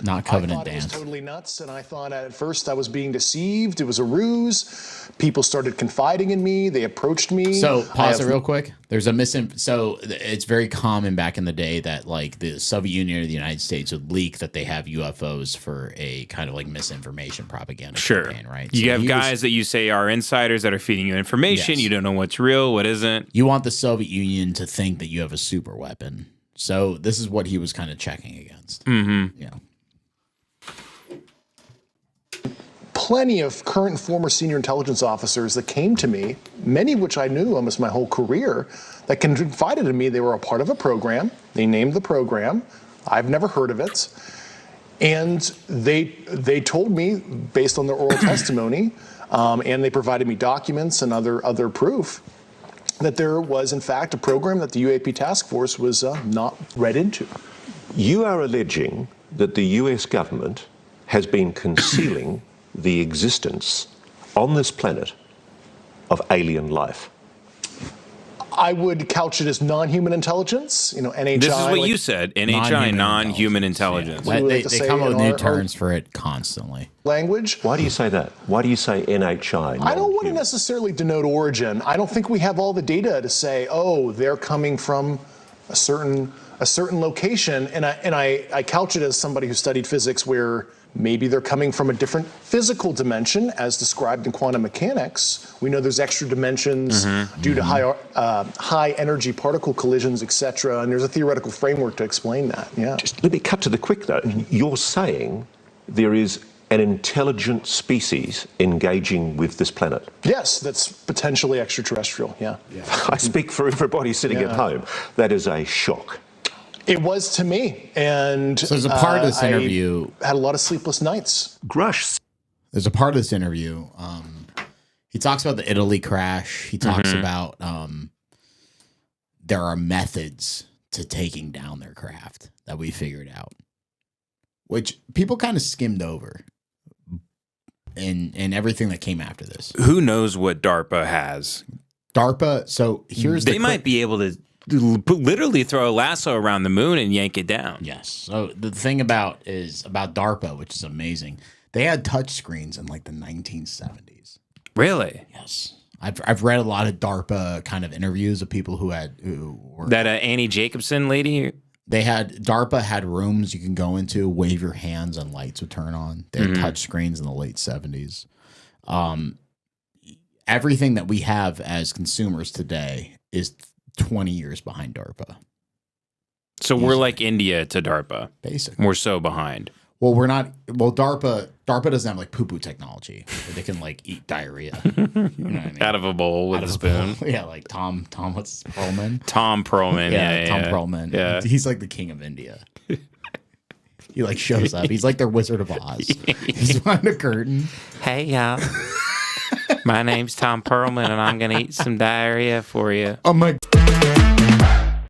Not Covenant I thought Dance. It was totally nuts, and I thought at first I was being deceived. It was a ruse. People started confiding in me. They approached me. So pause it real quick. There's a So it's very common back in the day that like the Soviet Union or the United States would leak that they have UFOs for a kind of like misinformation propaganda campaign, right? You So have guys that you say are insiders that are feeding you information. Yes. You don't know what's real, what isn't. You want the Soviet Union to think that you have a super weapon. So this is what he was kind of checking against. Mm-hmm. Yeah. Plenty of current and former senior intelligence officers that came to me, many of which I knew almost my whole career, that confided in me they were a part of a program. They named the program. I've never heard of it. And they told me, based on their oral testimony, and they provided me documents and other proof, that there was, in fact, a program that the UAP task force was not read into. You are alleging that the US government has been concealing the existence on this planet of alien life. I would couch it as non-human intelligence, NHI. This is what you said, NHI, non-human intelligence. Yeah. They come up with new terms for it constantly. Language. Why do you say that? Why do you say NHI? I don't want to necessarily denote origin. I don't think we have all the data to say, oh, they're coming from a certain location, and I couch it as somebody who studied physics where maybe they're coming from a different physical dimension as described in quantum mechanics. We know there's extra dimensions due to high energy particle collisions, etc. And there's a theoretical framework to explain that. Yeah. Just let me cut to the quick though. You're saying there is an intelligent species engaging with this planet. Yes, that's potentially extraterrestrial. Yeah. I speak for everybody sitting at home. That is a shock. It was to me, and so there's a part of this interview. I had a lot of sleepless nights. Grush. There's a part of this interview. He talks about the Italy crash. He talks about there are methods to taking down their craft that we figured out, which people kind of skimmed over. And everything that came after this. Who knows what DARPA has? DARPA. So here's they might be able to literally throw a lasso around the moon and yank it down. Yes. So the thing about DARPA, which is amazing. They had touch screens in like the 1970s. Really? Yes. I've read a lot of DARPA kind of interviews of people who were that Annie Jacobson lady. DARPA had rooms you can go into, wave your hands, and lights would turn on. They had touch screens in the late 70s. Everything that we have as consumers today is 20 years behind DARPA. So we're like India to DARPA. Basically. We're so behind. Well, we're not. Well, DARPA doesn't have like poo-poo technology where they can like eat diarrhea. You know what I mean? Out of a bowl with a spoon. Yeah, like Tom, what's his Perlman? Tom Perlman. Tom Perlman. Yeah. He's like the king of India. He like shows up. He's like their Wizard of Oz. He's behind the curtain. Hey, y'all. My name's Tom Perlman, and I'm going to eat some diarrhea for you. Oh, my...